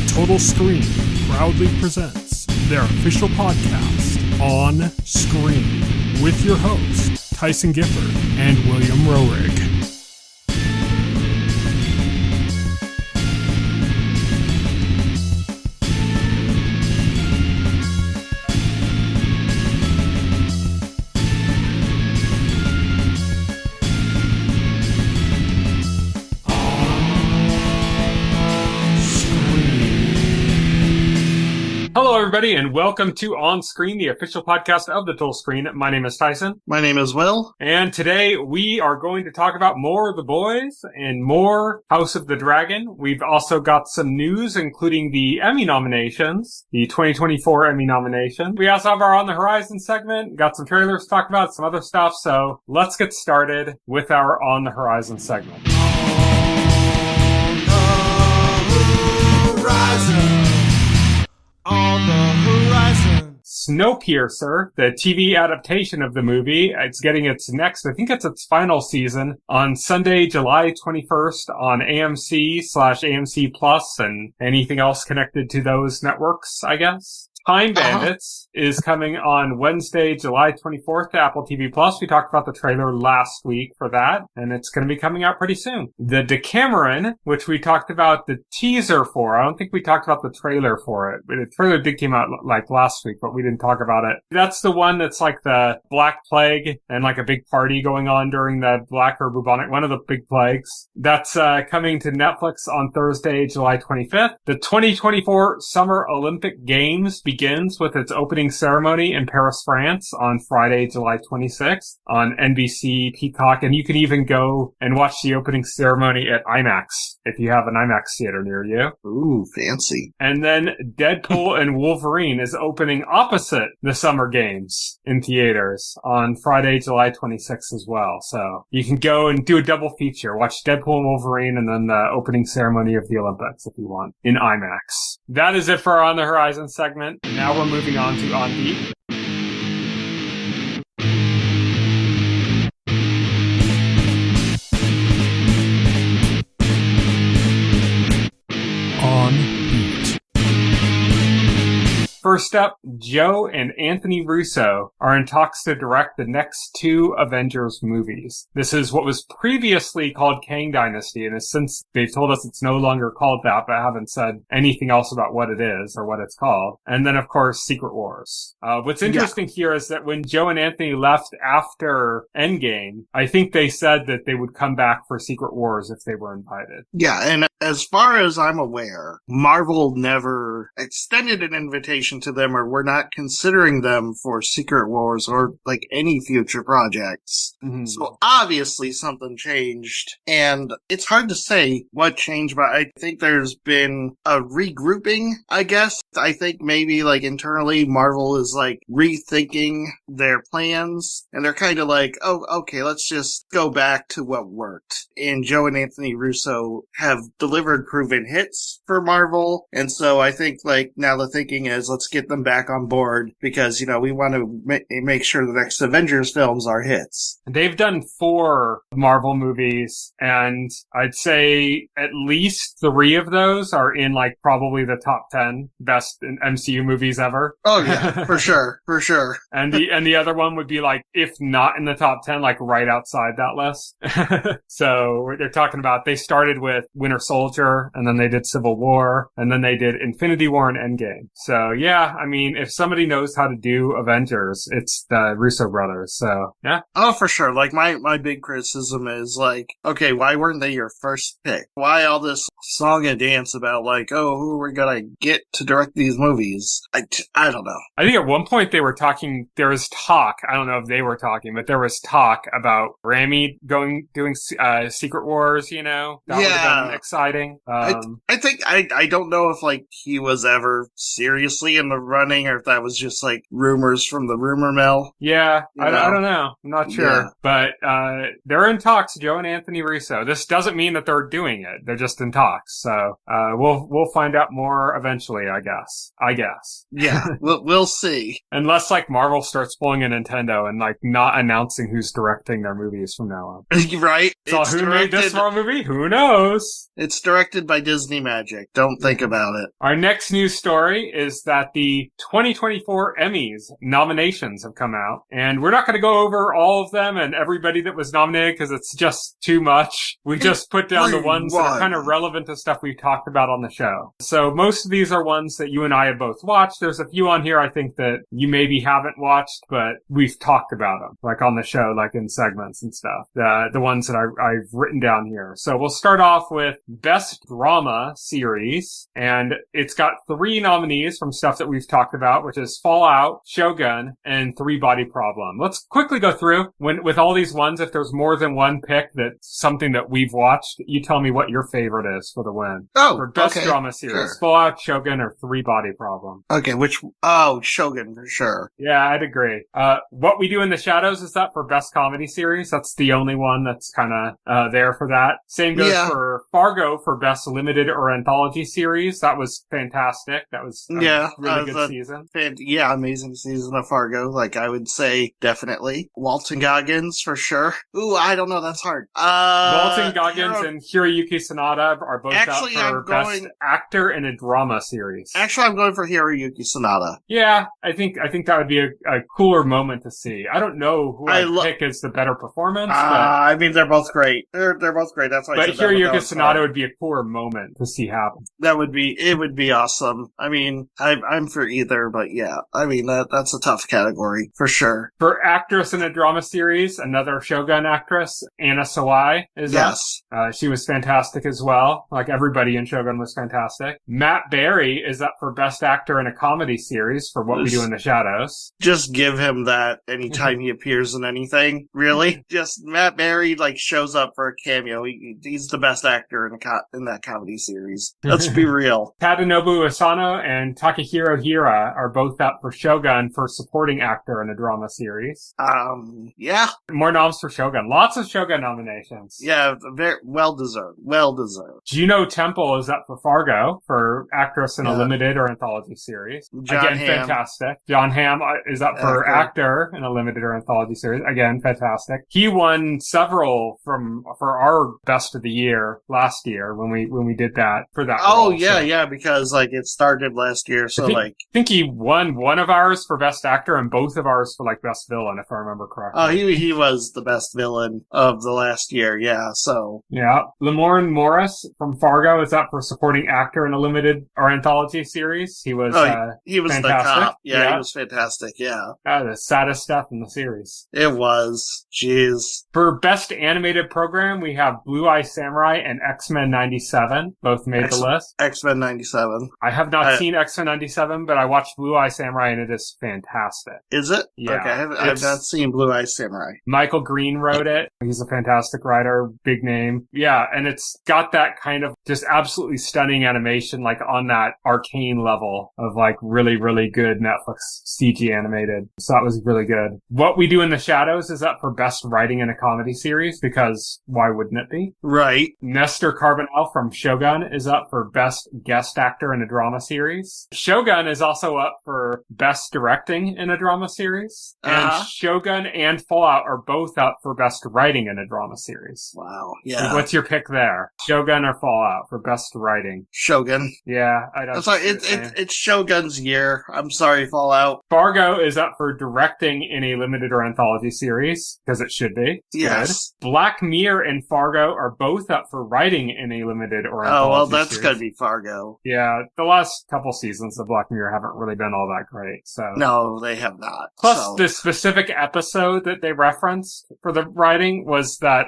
The Total Screen proudly presents their official podcast, On Screen, with your hosts, Tyson Gifford and William Roerig. Hello, everybody, and welcome to On Screen, the official podcast of the Total Screen. My name is Tyson. My name is Will. And today we are going to talk about more of The Boys and more House of the Dragon. We've also got some news, including the Emmy nominations, the 2024 Emmy nomination. We also have our On the Horizon segment, got some trailers to talk about, some other stuff. So let's get started with our On the Horizon segment. On the horizon. On the horizon. Snowpiercer, the TV adaptation of the movie, it's getting its next, I think it's its final season, on Sunday, July 21st on AMC/AMC Plus and anything else connected to those networks, I guess. Time Bandits is coming on Wednesday, July 24th to Apple TV Plus. We talked about the trailer last week for that, and it's going to be coming out pretty soon. The Decameron, which we talked about the teaser for. I don't think we talked about the trailer for it. The trailer did come out like last week, but we didn't talk about it. That's the one that's like the Black Plague and like a big party going on during the Black or Bubonic, one of the big plagues. That's coming to Netflix on Thursday, July 25th. The 2024 Summer Olympic Games begins with its opening ceremony in Paris, France on Friday, July 26th on NBC, Peacock, and you can even go and watch the opening ceremony at IMAX if you have an IMAX theater near you. Ooh, fancy. And then Deadpool and Wolverine is opening opposite the Summer Games in theaters on Friday, July 26th as well. So you can go and do a double feature. Watch Deadpool and Wolverine and then the opening ceremony of the Olympics if you want in IMAX. That is it for our On the Horizon segment. Now we're moving on to On Beat. On Beat. First up, Joe and Anthony Russo are in talks to direct the next two Avengers movies. This is what was previously called Kang Dynasty, and since they've told us it's no longer called that, but haven't said anything else about what it is or what it's called. And then, of course, Secret Wars. What's interesting here is that when Joe and Anthony left after Endgame, I think they said that they would come back for Secret Wars if they were invited. Yeah, and as far as I'm aware, Marvel never extended an invitation to them, or we're not considering them for Secret Wars or like any future projects. Mm-hmm. So obviously something changed, and it's hard to say what changed, but I think there's been a regrouping, I guess. I think maybe like internally Marvel is like rethinking their plans, and they're kind of like, oh, okay, let's just go back to what worked. And Joe and Anthony Russo have delivered proven hits for Marvel, and so I think like now the thinking is let's get them back on board because, you know, we want to make sure the next Avengers films are hits. They've done 4 Marvel movies, and I'd say at least 3 of those are in like probably the top 10 best MCU movies ever. Oh yeah, for sure, for sure. And the other one would be like, if not in the top 10, like right outside that list. So they're talking about, they started with Winter Soldier, and then they did Civil War, and then they did Infinity War and Endgame. So yeah, I mean, if somebody knows how to do Avengers, it's the Russo brothers. So yeah. Oh, for sure. Like my big criticism is like, okay, why weren't they your first pick? Why all this song and dance about like, oh, who are we gonna get to direct these movies? I don't know. I think at one point they were talking, there was talk, I don't know if they were talking, but there was talk about Rami doing Secret Wars, you know? That would have been exciting. I think, I don't know if like he was ever seriously involved the running or if that was just like rumors from the rumor mill. Yeah, You I know? don't know. I'm not sure. Yeah. But they're in talks, Joe and Anthony Russo. This doesn't mean that they're doing it. They're just in talks. So we'll find out more eventually, I guess. Yeah, we'll see. Unless like Marvel starts pulling a Nintendo and like not announcing who's directing their movies from now on. Right? So who made this Marvel movie? Who knows? It's directed by Disney Magic. Don't think about it. Our next news story is that the 2024 Emmys nominations have come out, and we're not going to go over all of them and everybody that was nominated because it's just too much. We just put down the ones that are kind of relevant to stuff we've talked about on the show. So most of these are ones that you and I have both watched. There's a few on here I think that you maybe haven't watched, but we've talked about them, like on the show, like in segments and stuff. The ones that I've written down here. So we'll start off with Best Drama Series, and it's got 3 nominees from stuff that we've talked about, which is Fallout, Shogun, and Three Body Problem. Let's quickly go through with all these ones. If there's more than one pick that's something that we've watched, you tell me what your favorite is for the win. Oh, for Best okay. Drama Series, Sure. Fallout, Shogun, or Three Body Problem. Okay, Shogun for sure. Yeah, I'd agree. What We Do in the Shadows is that for Best Comedy Series. That's the only one that's kind of there for that. Same goes for Fargo for Best Limited or Anthology Series. That was fantastic. That was a really good season. Amazing season of Fargo. Like, I would say definitely. Walton Goggins for sure. Ooh, I don't know. That's hard. Walton Goggins and Hiroyuki Sanada are both out for Best Actor in a Drama Series. Actually, I'm going for Hiroyuki Sanada. Yeah, I think that would be a cooler moment to see. I don't know who I pick as the better performance. I mean, they're both great. They're both great. That's why. But Hiroyuki Sanada would be a cooler moment to see happen. It would be awesome. I mean, I'm for either, but yeah, I mean that's a tough category for sure. For Actress in a Drama Series, another Shogun actress, Anna Sawai is up. She was fantastic as well. Like everybody in Shogun was fantastic. Matt Berry is up for Best Actor in a Comedy Series for What We Do in the Shadows. Just give him that anytime he appears in anything. Really, just Matt Berry like shows up for a cameo. He's the best actor in that comedy series. Let's be real. Tadanobu Asano and Takahiro Hira are both up for Shogun for Supporting Actor in a Drama Series. Yeah. More noms for Shogun. Lots of Shogun nominations. Yeah, very well deserved. Well deserved. Juno Temple is up for Fargo for Actress in a Limited or Anthology Series. John Hamm. Fantastic. John Hamm is up for Actor in a Limited or Anthology Series. Again, fantastic. He won several for our Best of the Year last year when we did that for that. Oh role, yeah, because like it started last year, so I think he won one of ours for Best Actor and both of ours for like Best Villain, if I remember correctly. Oh, he was the best villain of the last year, yeah. So yeah, Lamorne Morris from Fargo is up for Supporting Actor in a Limited or Anthology Series. He was fantastic. The cop. Yeah, he was fantastic. Yeah, the saddest stuff in the series. It was. Jeez. For Best Animated Program, we have Blue Eye Samurai and X-Men 97. Both made the list. X-Men 97. I have not seen X-Men 97, but I watched Blue Eye Samurai and it is fantastic. Is it? Yeah. Okay, I've not seen Blue Eye Samurai. Michael Green wrote it. He's a fantastic writer, big name. Yeah, and it's got that kind of just absolutely stunning animation, like on that Arcane level of like really, really good Netflix CG animated. So that was really good. What We Do in the Shadows is up for Best Writing in a Comedy Series because why wouldn't it be? Right. Nestor Carbonell from Shogun is up for Best Guest Actor in a Drama Series. Shogun is also up for Best Directing in a Drama Series. And Shogun and Fallout are both up for Best Writing in a Drama Series. Wow. Yeah. What's your pick there? Shogun or Fallout for Best Writing? Shogun. Yeah, I don't. I'm sorry, it's Shogun's year. I'm sorry, Fallout. Fargo is up for Directing in a Limited or Anthology Series, because it should be. Yes. Good. Black Mirror and Fargo are both up for Writing in a Limited or Anthology Oh, well, that's series. gotta be Fargo. Yeah, the last couple seasons of Black Mirror haven't really been all that great, so. No, they have not. Plus, the specific episode that they referenced for the writing was that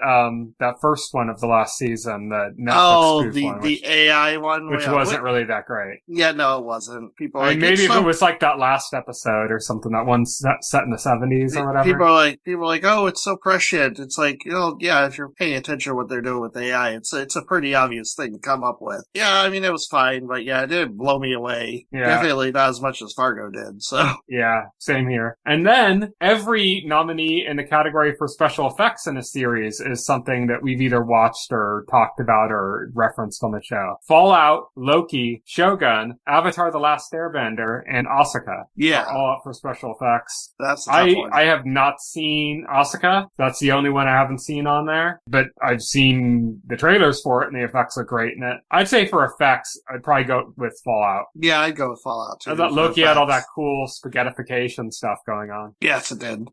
first one of the last season, the Netflix spoof one. The AI one? Which wasn't really that great. Yeah, no, it wasn't. People I mean, maybe if it was like that last episode or something, that one set in the 70s or whatever. People are like, oh, it's so prescient. It's like, yeah, if you're paying attention to what they're doing with AI, it's a pretty obvious thing to come up with. Yeah, I mean, it was fine, but yeah, it didn't blow me away. Yeah. definitely not as much as Fargo did, so. Yeah, same here. And then every nominee in the category for special effects in a series is something that we've either watched or talked about or referenced on the show. Fallout, Loki, Shogun, Avatar The Last Airbender, and Asuka. Yeah. Are all up for special effects. That's a tough one. I have not seen Asuka. That's the only one I haven't seen on there. But I've seen the trailers for it, and the effects look great in it. I'd say for effects, I'd probably go with Fallout. Yeah, I'd go with Fallout, too. I thought Loki had all that cool spaghettification stuff going on. Yes, it did.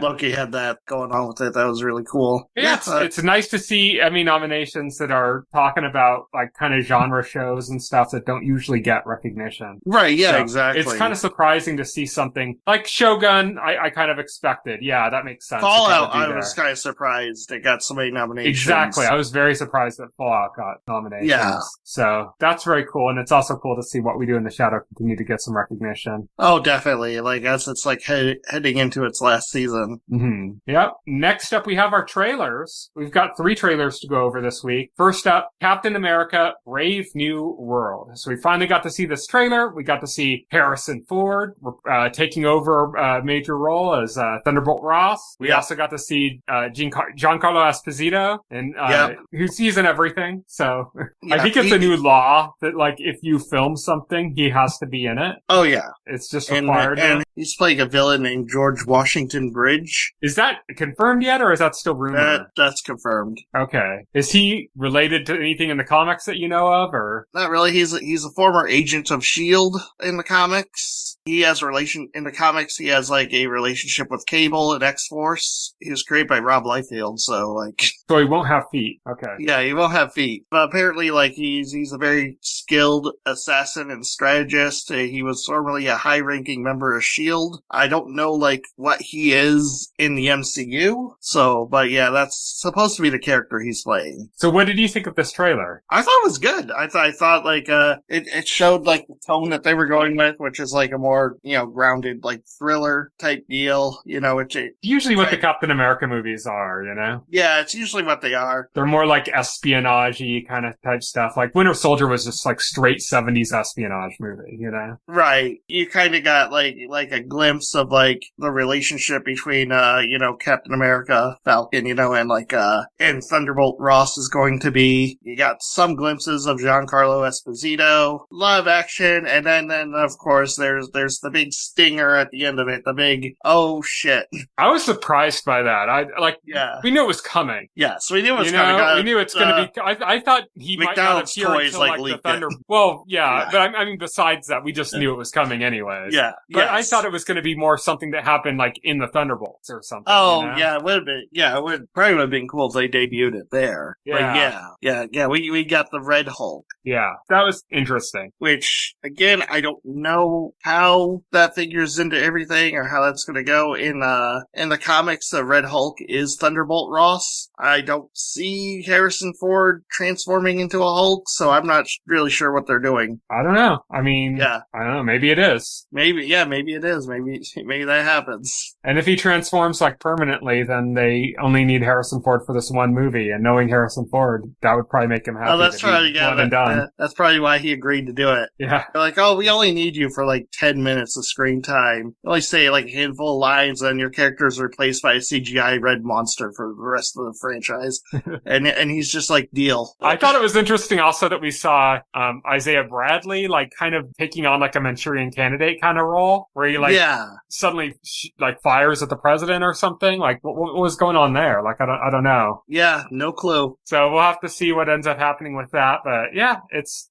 Loki had that going on with it. That was really cool. Yeah, it's nice to see Emmy nominations that are talking about, like, kind of genre shows and stuff that don't usually get recognition. Right, yeah, So exactly. It's kind of surprising to see something like Shogun. I kind of expected. Yeah, that makes sense. Fallout, I was kind of surprised it got so many nominations. Exactly. I was very surprised that Fallout got nominations. Yeah. So that's very cool. And it's also cool to see What We Do in the Shadow continue to get some recognition. Oh, definitely. Like, as it's like heading into its last season. Mm-hmm. Yep. Next up, we have our trailers. We've got 3 trailers to go over this week. First up, Captain America, Brave New World. So we finally got to see this trailer. We got to see Harrison Ford taking over a major role as Thunderbolt Ross. We also got to see Giancarlo Esposito, and he's in everything. So I think it's a new law that, like, if you film something, he has to be in it. Oh, yeah. It's just required. And he's playing a villain named George Washington Bridge. Is that confirmed yet, or is that still rumor? That's confirmed. Okay. Is he related to anything in the comics that you know of, or? Not really. He's a former agent of S.H.I.E.L.D. in the comics. He has in the comics, he has, like, a relationship with Cable and X-Force. He was created by Rob Liefeld, so, like... So he won't have feet. Okay. Yeah, he won't have feet. But apparently, like, he's a very skilled assassin and strategist. He was formerly a high-ranking member of S.H.I.E.L.D. I don't know, like, what he is in the MCU. So, but yeah, that's supposed to be the character he's playing. So what did you think of this trailer? I thought it was good. I thought, like, it showed, like, the tone that they were going with, which is, like, a more, grounded, like, thriller type deal, which usually what the Captain America movies are, Yeah, it's usually what they are. They're more like espionage-y kind of type stuff. Like Winter Soldier was just like straight 70s espionage movie, Right. You kind of got like a glimpse of like the relationship between, Captain America, Falcon, and like, and Thunderbolt Ross is going to be. You got some glimpses of Giancarlo Esposito, a lot of action, and then of course there's the big stinger at the end of it, the big, oh shit. I was surprised by that. We knew it was coming. Yes, we knew it was coming. We knew it's going to be. I thought he McDonald's might not appear toys until like the Thunder. it. Well, yeah, but I mean, besides that, we just knew it was coming anyways. Yeah, but I thought it was going to be more something that happened like in the Thunderbolts or something. Oh, yeah, it would have been. Yeah, it probably would have been cool if they debuted it there. Yeah, yeah. We got the Red Hulk. Yeah, that was interesting. Which, again, I don't know how that figures into everything or how that's going to go in the comics. The Red Hulk is Thunderbolt Ross. I don't see Harrison Ford transforming into a Hulk, so I'm not really sure what they're doing. I don't know. I mean, I don't know. Maybe it is. Maybe it is. Maybe that happens. And if he transforms like permanently, then they only need Harrison Ford for this one movie. And knowing Harrison Ford, that would probably make him happy. Oh, that's probably that's probably why he agreed to do it. Yeah. They're like, oh, we only need you for like 10 minutes of screen time. You only say like a handful of lines, and your character's replaced by a CGI red monster for the rest of the franchise. and he's just like, deal. I thought it was interesting also that we saw Isaiah Bradley like kind of taking on like a Manchurian Candidate kind of role, where he like suddenly like fires at the president or something. Like what was going on there? Like I don't know. Yeah, no clue. So we'll have to see what ends up happening with that. But yeah,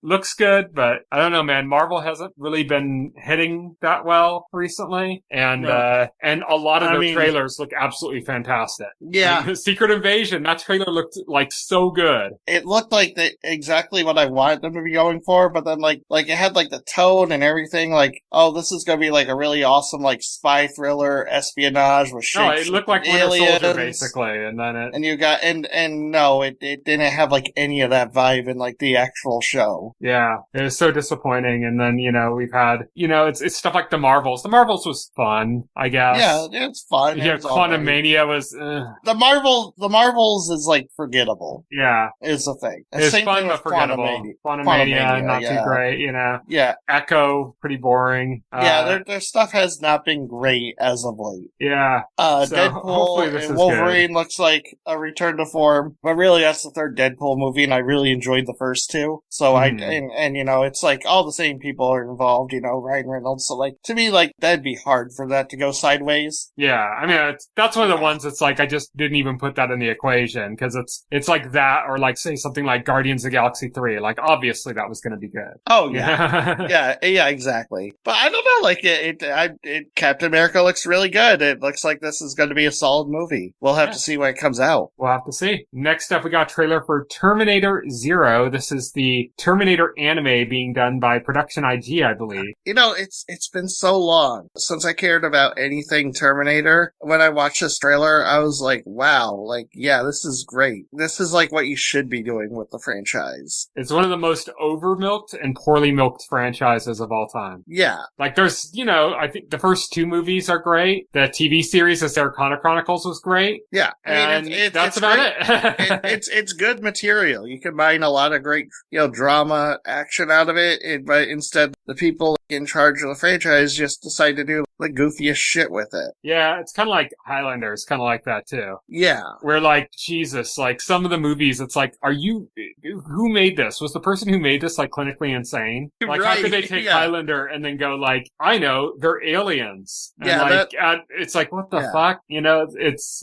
looks good. But I don't know, man. Marvel hasn't really been hitting that well recently, and a lot of their trailers look absolutely fantastic. Yeah, like, Secret Invasion. That trailer looked like so good. It looked like exactly what I wanted them to be going for, but then like it had like the tone and everything. Like, oh, this is gonna be like a really awesome like spy thriller espionage with no, it looked like Winter Soldier basically, and then it. And you got and no, it didn't have like any of that vibe in like the actual show. Yeah, it was so disappointing. And then we've had it's it's stuff like the Marvels. The Marvels was fun, I guess. Yeah, it's fun. Yeah, Quantum Mania was... The Marvels is, like, forgettable. Yeah. Is the thing. It's fun but forgettable. Quantum Mania, not too great, you know. Yeah. Echo, pretty boring. Their stuff has not been great as of late. Yeah. So Deadpool and Wolverine looks like a return to form, but really that's the third Deadpool movie, and I really enjoyed the first two. So you know, it's like all the same people are involved, you know, Ryan Reynolds. So like, to me, like, that'd be hard for that to go sideways. Yeah. I mean, that's one of the ones that's like, I just didn't even put that in the equation, because it's like that, or like, say something like Guardians of the Galaxy 3. Like, obviously that was going to be good. Oh, yeah. yeah, exactly. But I don't know, like, Captain America looks really good. It looks like this is going to be a solid movie. We'll have to see when it comes out. We'll have to see. Next up, we got a trailer for Terminator Zero. This is the Terminator anime being done by Production IG, I believe. You know, it's been so long since I cared about anything Terminator. When I watched this trailer, I was like, wow, like, yeah, this is great. This is like what you should be doing with the franchise. It's one of the most over-milked and poorly milked franchises of all time. Yeah. Like, there's, you know, I think the first two movies are great. The TV series, The Sarah Connor Chronicles, was great. Yeah. I mean, that's about it. It's good material. You can mine a lot of great, you know, drama, action out of it, but instead the people in charge of the franchise just decide to do the goofiest shit with it. Yeah, it's kind of like Highlander. It's kind of like that too. Yeah. Where like, Jesus, like some of the movies, it's like, who made this? Was the person who made this like clinically insane? Like, how could they take Highlander and then go like, I know, they're aliens. And it's like, what the fuck? You know, it's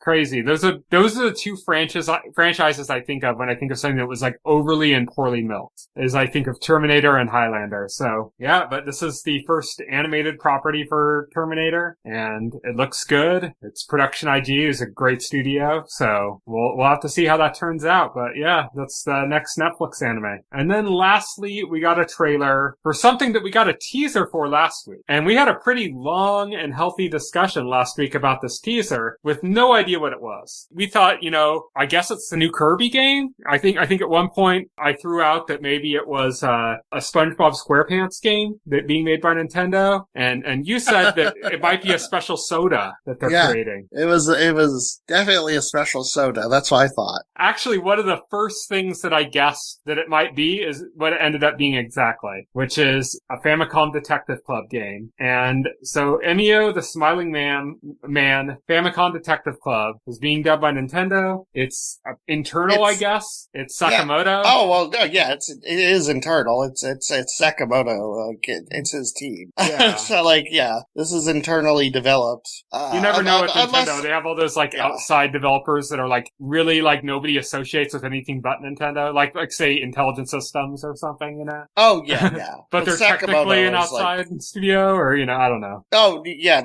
crazy. Those are the two franchises I think of when I think of something that was like overly and poorly milked, is I think of Terminator and Highlander. So yeah, but this is the first animated property for Terminator, and it looks good. It's Production IG is a great studio, so we'll have to see how that turns out. But yeah, that's the next Netflix anime. And then lastly, we got a trailer for something that we got a teaser for last week, and we had a pretty long and healthy discussion last week about this teaser with no idea what it was. We thought, you know, I guess it's the new Kirby game. I think at one point I threw out that maybe it was a SpongeBob SquarePants game that being made by Nintendo, and you said that it might be a special soda that they're creating. It was definitely a special soda. That's what I thought. Actually, one of the first things that I guessed that it might be is what it ended up being exactly, which is a Famicom Detective Club game. And so Emio, the Smiling Man, Famicom Detective Club is being dubbed by Nintendo. It's internal, I guess. It's Sakamoto. Yeah. Oh, well, no, yeah, it is internal. It's Sakamoto. Like, it's his team. Yeah. So, like, yeah, this is internally developed. You never know with Nintendo. They have all those, like, outside developers that are, like, really, like, nobody associates with anything but Nintendo. Like, say, Intelligent Systems or something, you know? Oh, yeah. But they're Sakamoto technically an outside studio, or, you know, I don't know. Oh, yeah,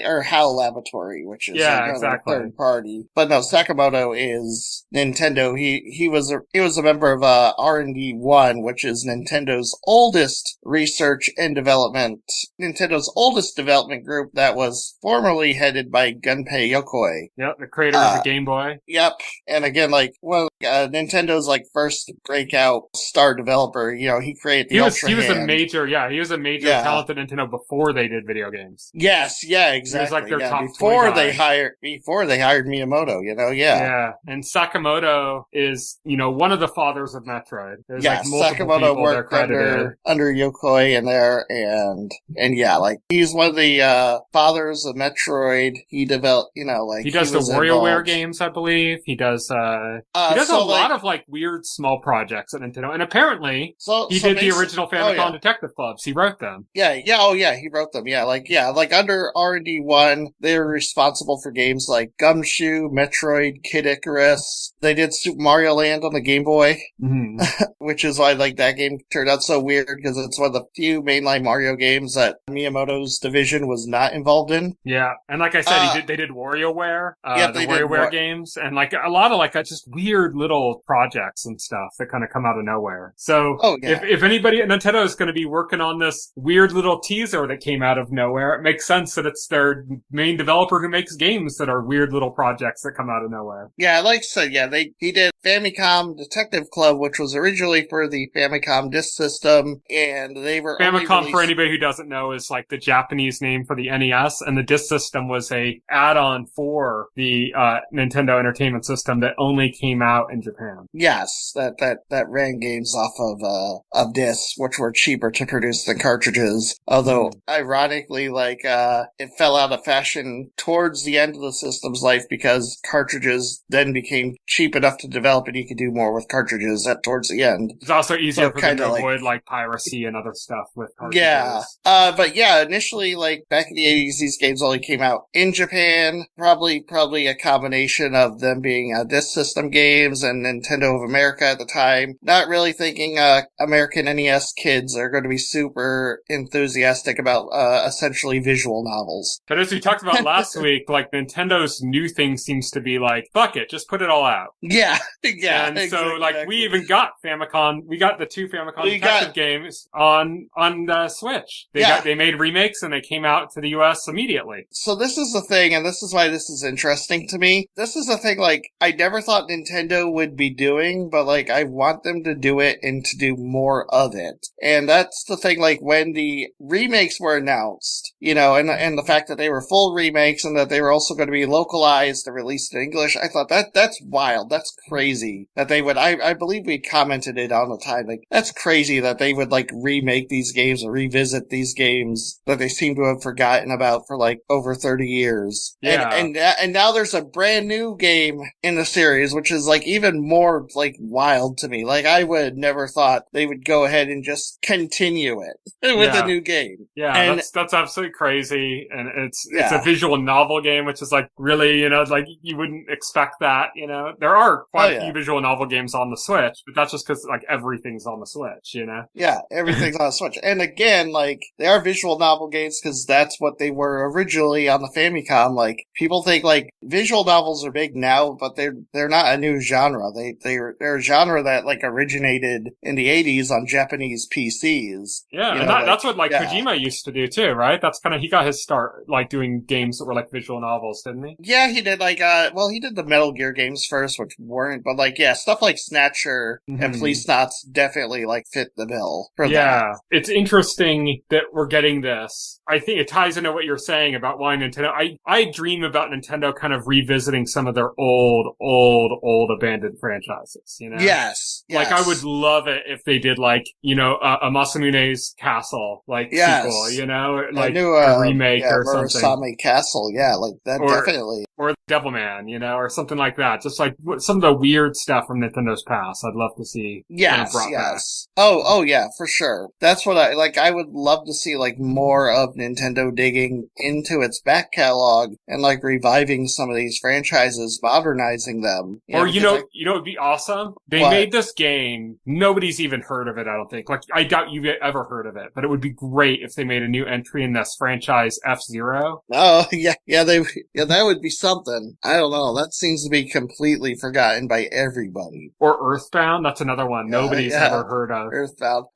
or HAL Laboratory, which is exactly. third party. But no, Sakamoto is Nintendo. He was a member of R&D 1, which is Nintendo's oldest research and development group that was formerly headed by Gunpei Yokoi. Yep, the creator of the Game Boy. Yep, and again, like, Nintendo's like first breakout star developer. You know, he created the Ultra Hand. He was a major talent at Nintendo before they did video games. Yes, yeah, exactly. He was like their top before they hired Miyamoto. You know, yeah, and Sakamoto is, you know, one of the fathers of Metroid. There's like multiple Sakamoto people worked under Yokoi in there, and yeah, like he's one of the fathers of Metroid. He developed, you know, like he does the WarioWare games, I believe. He does a lot of like weird small projects at Nintendo, and apparently he did the original Famicom Detective Clubs. He wrote them. He wrote them. Like under R&D 1, they were responsible for games like Gumshoe, Metroid, Kid Icarus. They did Super Mario Land on the Game Boy, which is why like that game turned out so weird, because it's one of the few mainline Mario games that Miyamoto's division was not involved in. Yeah, and like I said, they did WarioWare, the WarioWare games, and like a lot of like just weird little projects and stuff that kind of come out of nowhere. So if anybody at Nintendo is going to be working on this weird little teaser that came out of nowhere, it makes sense that it's their main developer who makes games that are weird little projects that come out of nowhere. Yeah, like I said, he did Famicom Detective Club, which was originally for the Famicom disk system, and they were Famicom, for anybody who doesn't know, is like the Japanese name for the NES, and the disk system was a add-on for the Nintendo Entertainment System that only came out in Japan. Yes, that ran games off of discs, which were cheaper to produce than cartridges. Although, ironically, it fell out of fashion towards the end of the system's life because cartridges then became cheap enough to develop, and you could do more with cartridges towards the end. It's also easier for them to like, avoid piracy and other stuff with cartridges. Yeah. But yeah, initially, back in the 80s, these games only came out in Japan. Probably a combination of them being disk system games and Nintendo of America at the time. Not really thinking American NES kids are going to be super enthusiastic about essentially visual novels. But as we talked about last week, Nintendo's new thing seems to be fuck it, just put it all out. Yeah. Yeah. And so we even got Famicom, we got the two Famicom Detective games on the Switch. They made remakes and they came out to the US immediately. So this is the thing, and this is why this is interesting to me. This is the thing, I never thought Nintendo would be doing, but I want them to do it and to do more of it. And that's the thing, when the remakes were announced, and the fact that they were full remakes and that they were also going to be localized and released in English, I thought that's wild. That's crazy that they would, I believe we commented it on the time, that's crazy that they would remake these games or revisit these games that they seem to have forgotten about for over 30 years. Yeah. And now there's a brand new game in the series, which is even more wild to me. I would never thought they would go ahead and just continue it with a new game. Yeah, and that's absolutely crazy. And it's a visual novel game, which is really, you wouldn't expect that, There are quite a few visual novel games on the Switch, but that's just because everything's on the Switch, Yeah, everything's on the Switch. And again, they are visual novel games because that's what they were originally on the Famicom. People think visual novels are big now, but they're not a new genre. They're a genre that originated in the 80s on Japanese PCs. Yeah, and that's what Kojima used to do too, right? That's he got his start doing games that were visual novels, didn't he? Yeah, he did he did the Metal Gear games first, which weren't, but stuff like Snatcher and Police Knots definitely fit the bill for that. It's interesting that we're getting this. I think it ties into what you're saying about why Nintendo. I dream about Nintendo kind of revisiting some of their old abandoned franchises, Yes. I would love it if they did a Masamune's Castle sequel, a remake or something. Murasame Castle, that definitely. Or Devilman, or something like that. Just some of the weird stuff from Nintendo's past. I'd love to see. Yes. Oh yeah, for sure. That's what I would love to see more of Nintendo digging into its back catalog and reviving some of these franchises, modernizing them. It'd be awesome. They made this game. Nobody's even heard of it, I don't think. I doubt you've ever heard of it, but it would be great if they made a new entry in this franchise, F-Zero. Oh, yeah, that would be something. I don't know. That seems to be completely forgotten by everybody. Or Earthbound, that's another one nobody's ever heard of.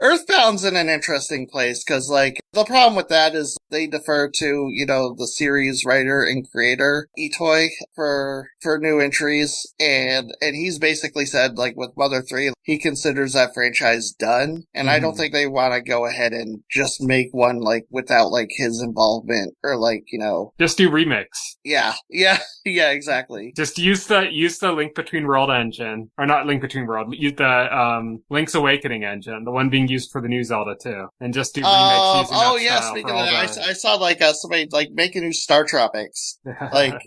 Earthbound's in an interesting place, because, the problem with that is they defer to, the series writer and creator, Itoi, for new entries, and he's basically said, with Mother 3, he considers that franchise done, and I don't think they want to go ahead and just make one, without, his involvement, or, Just do remakes. Yeah, exactly. Just use the Link Between World engine, or not Link Between World, use the, Link's Awakening engine, the one being used for the new Zelda too, and just do remakes using that style. Speaking of that, I saw, somebody, make a new Star Tropics. I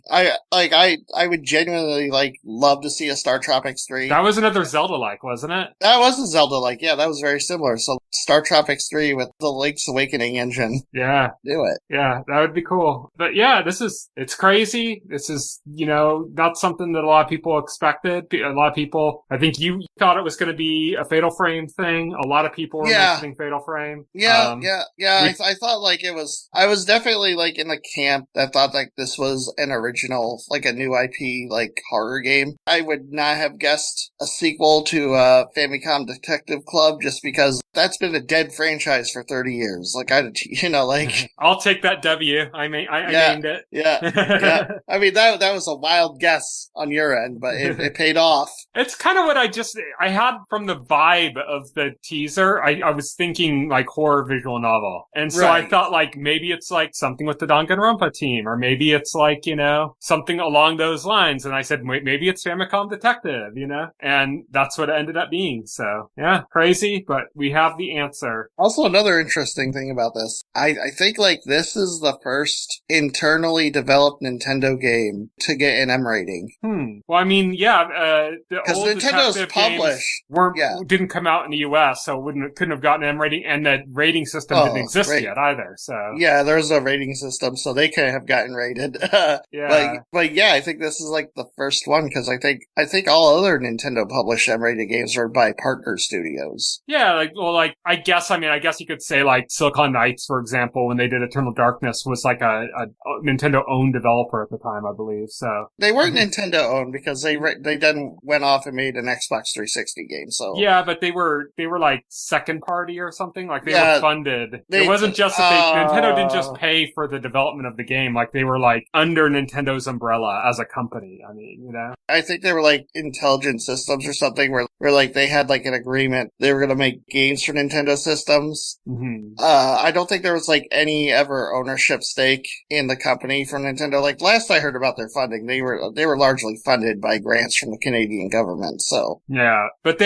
would genuinely, love to see a Star Tropics 3. That was another Zelda-like, wasn't it? That was a Zelda-like, yeah, that was very similar. So, Star Tropics 3 with the Link's Awakening engine. Yeah. Do it. Yeah, that would be cool. But yeah, it's crazy. This is, not something that a lot of people expected. A lot of people, I think you thought it was going to be a Fatal Frame thing. A lot of people were mentioning Fatal Frame. Yeah. I thought I was definitely in the camp that thought this was an original, a new IP, horror game. I would not have guessed a sequel to Famicom Detective Club just because That's been a dead franchise for 30 years. Like, I'll take that W. I named it. Yeah. I mean, that was a wild guess on your end, but it paid off. It's kind of what I had from the vibe of the teaser. I was thinking like horror visual novel. And so I thought like maybe it's like something with the Danganronpa team, or maybe it's like, something along those lines. And I said, maybe it's Famicom Detective, and that's what it ended up being. So yeah, crazy, but we have the answer. Also, another interesting thing about this, I think like this is the first internally developed Nintendo game to get an M rating. Well, I mean, yeah, because Nintendo's published didn't come out in the US, so couldn't have gotten an M rating, and the rating system didn't exist yet either. So yeah, there's a rating system, so they couldn't have gotten rated. But yeah, I think this is like the first one, because I think all other Nintendo published M rated games are by partner studios. Yeah, I guess you could say like Silicon Knights, for example, when they did Eternal Darkness, was like a Nintendo owned developer at the time, I believe. So they weren't Nintendo owned because they then went off and made an Xbox 360 game. So yeah, but they were like second party or something. Like they were funded. It wasn't just that Nintendo didn't just pay for the development of the game. Like they were like under Nintendo's umbrella as a company. I mean, I think they were like Intelligent Systems or something where like they had like an agreement they were going to make games for Nintendo systems. I don't think there was like any ever ownership stake in the company from Nintendo. Like last I heard about their funding, they were largely funded by grants from the Canadian government. So yeah, but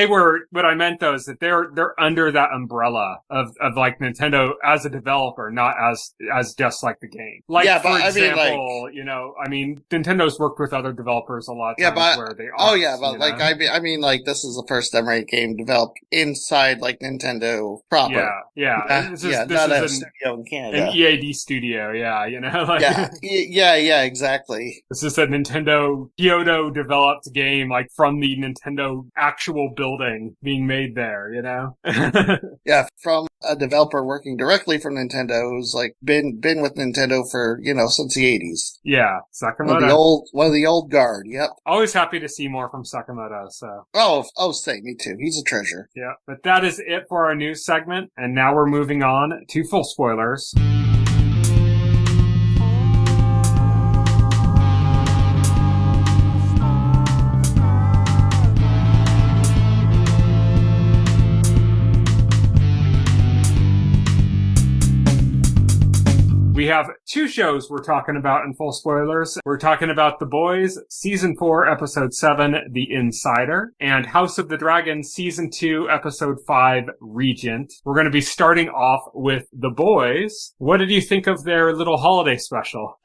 what I meant though is that they're under that umbrella of like Nintendo as a developer, not as just like the game. Like for example, Nintendo's worked with other developers a lot of times where they are. I mean like this is the first M-rated game developed inside like Nintendo proper. Yeah. This is a studio in Canada. An EAD studio, yeah, exactly. This is a Nintendo Kyoto developed game, like from the Nintendo actual building being made there, Yeah, from a developer working directly from Nintendo who's like been with Nintendo for, since the 80s. Yeah, Sakamoto. One of the old guard, yep. Always happy to see more from Sakamoto, so. Oh, say, me too. He's a treasure. Yeah, but that is it for our news segment, and now we're moving on to full spoilers. We have two shows we're talking about in full spoilers. We're talking about The Boys, Season 4, Episode 7, The Insider, and House of the Dragon, Season 2, Episode 5, Regent. We're going to be starting off with The Boys. What did you think of their little holiday special?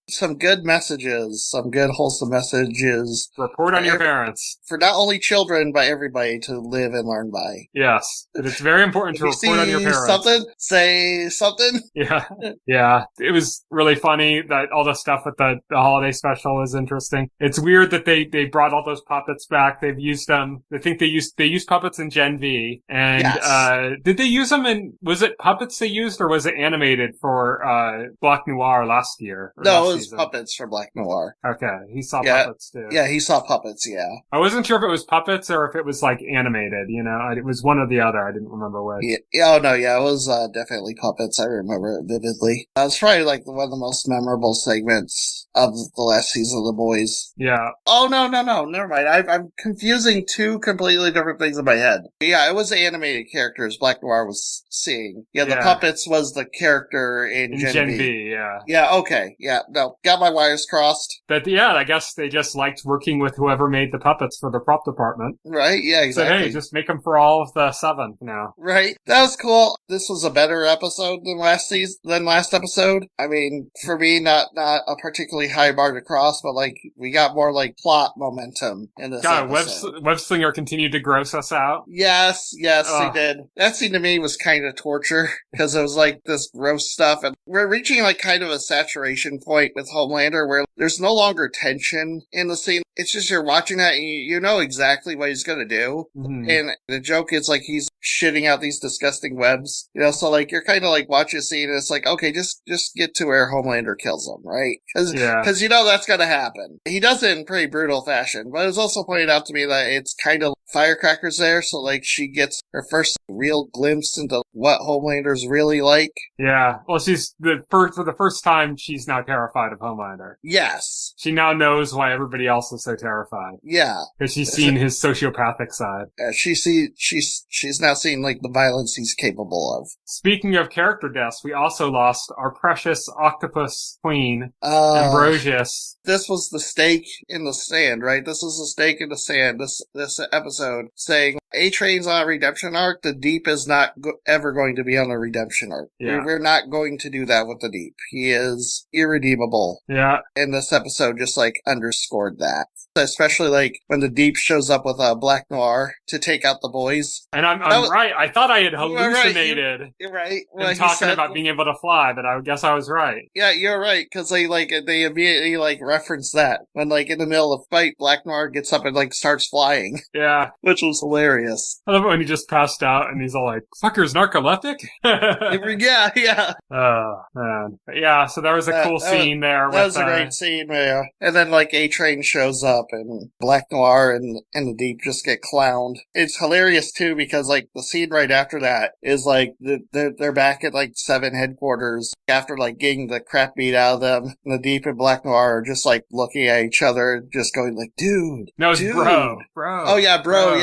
Some good messages, some good wholesome messages. Report on your parents. For not only children, but everybody to live and learn by. Yes. It's very important to report on your parents. Something? Say something? Yeah. Yeah. It was really funny that all the stuff with the holiday special is interesting. It's weird that they brought all those puppets back. They've used them. I think they used puppets in Gen V. And, did they use them was it puppets they used or was it animated for, Black Noir last year? No, it was puppets for Black Noir. Okay, he saw puppets too. Yeah, he saw puppets, yeah. I wasn't sure if it was puppets or if it was like animated, It was one or the other, I didn't remember which. Yeah, it was definitely puppets, I remember it vividly. That was probably like one of the most memorable segments of the last season of The Boys. Yeah. Oh, no, never mind. I'm confusing two completely different things in my head. Yeah, it was the animated characters Black Noir was seeing. Yeah, the puppets was the character in Gen V. Yeah. Yeah, okay. Yeah, no, got my wires crossed. But yeah, I guess they just liked working with whoever made the puppets for the prop department. Right, yeah, exactly. So hey, just make them for all of the 7 now. Right, that was cool. This was a better episode than last episode. I mean, for me, not a particularly high bar to cross, but like, we got more like plot momentum in this episode. Webslinger continued to gross us out. Yes, he did. That scene to me was kind of torture, because it was like this gross stuff, and we're reaching like kind of a saturation point with Homelander where there's no longer tension in the scene. It's just you're watching that and you know exactly what he's going to do. Mm-hmm. And the joke is like he's shitting out these disgusting webs. You know, so like you're kind of like watching a scene and it's like, okay, just get to where Homelander kills him, right? Because you know that's gonna happen. He does it in pretty brutal fashion, but it was also pointed out to me that it's kind of firecrackers there, so like she gets her first real glimpse into what Homelander's really like. Yeah. Well, for the first time, she's now terrified of Homelander. Yes. She now knows why everybody else is so terrified. Yeah. Because she's seen his sociopathic side. She's now seen like the violence he's capable of. Speaking of character deaths, we also lost our precious octopus queen, Ambrosius. This was the stake in the sand, right? This was the stake in the sand, this episode, saying A-Train's on a redemption arc, the Deep is not ever going to be on a redemption arc. Yeah. We're not going to do that with the Deep. He is irredeemable. Yeah. And this episode just like underscored that. Especially like when the Deep shows up with a Black Noir to take out the boys. And I'm right. I thought I had hallucinated. You're right. Well, and talking about being able to fly, but I guess I was right. Yeah, you're right. Because they immediately like reference that when like in the middle of the fight, Black Noir gets up and like starts flying. Yeah. Which was hilarious. I love it when he just passed out and he's all like, "Fucker's narcoleptic?" Yeah. Oh, man. But yeah, so there was a cool scene there. That was a great scene, yeah. And then like A-Train shows up and Black Noir and the Deep just get clowned. It's hilarious too because like the scene right after that is like they're back at like 7 headquarters after like getting the crap beat out of them. And the Deep and Black Noir are just like looking at each other, just going like, "Dude, no, it's dude. bro. Oh yeah, bro."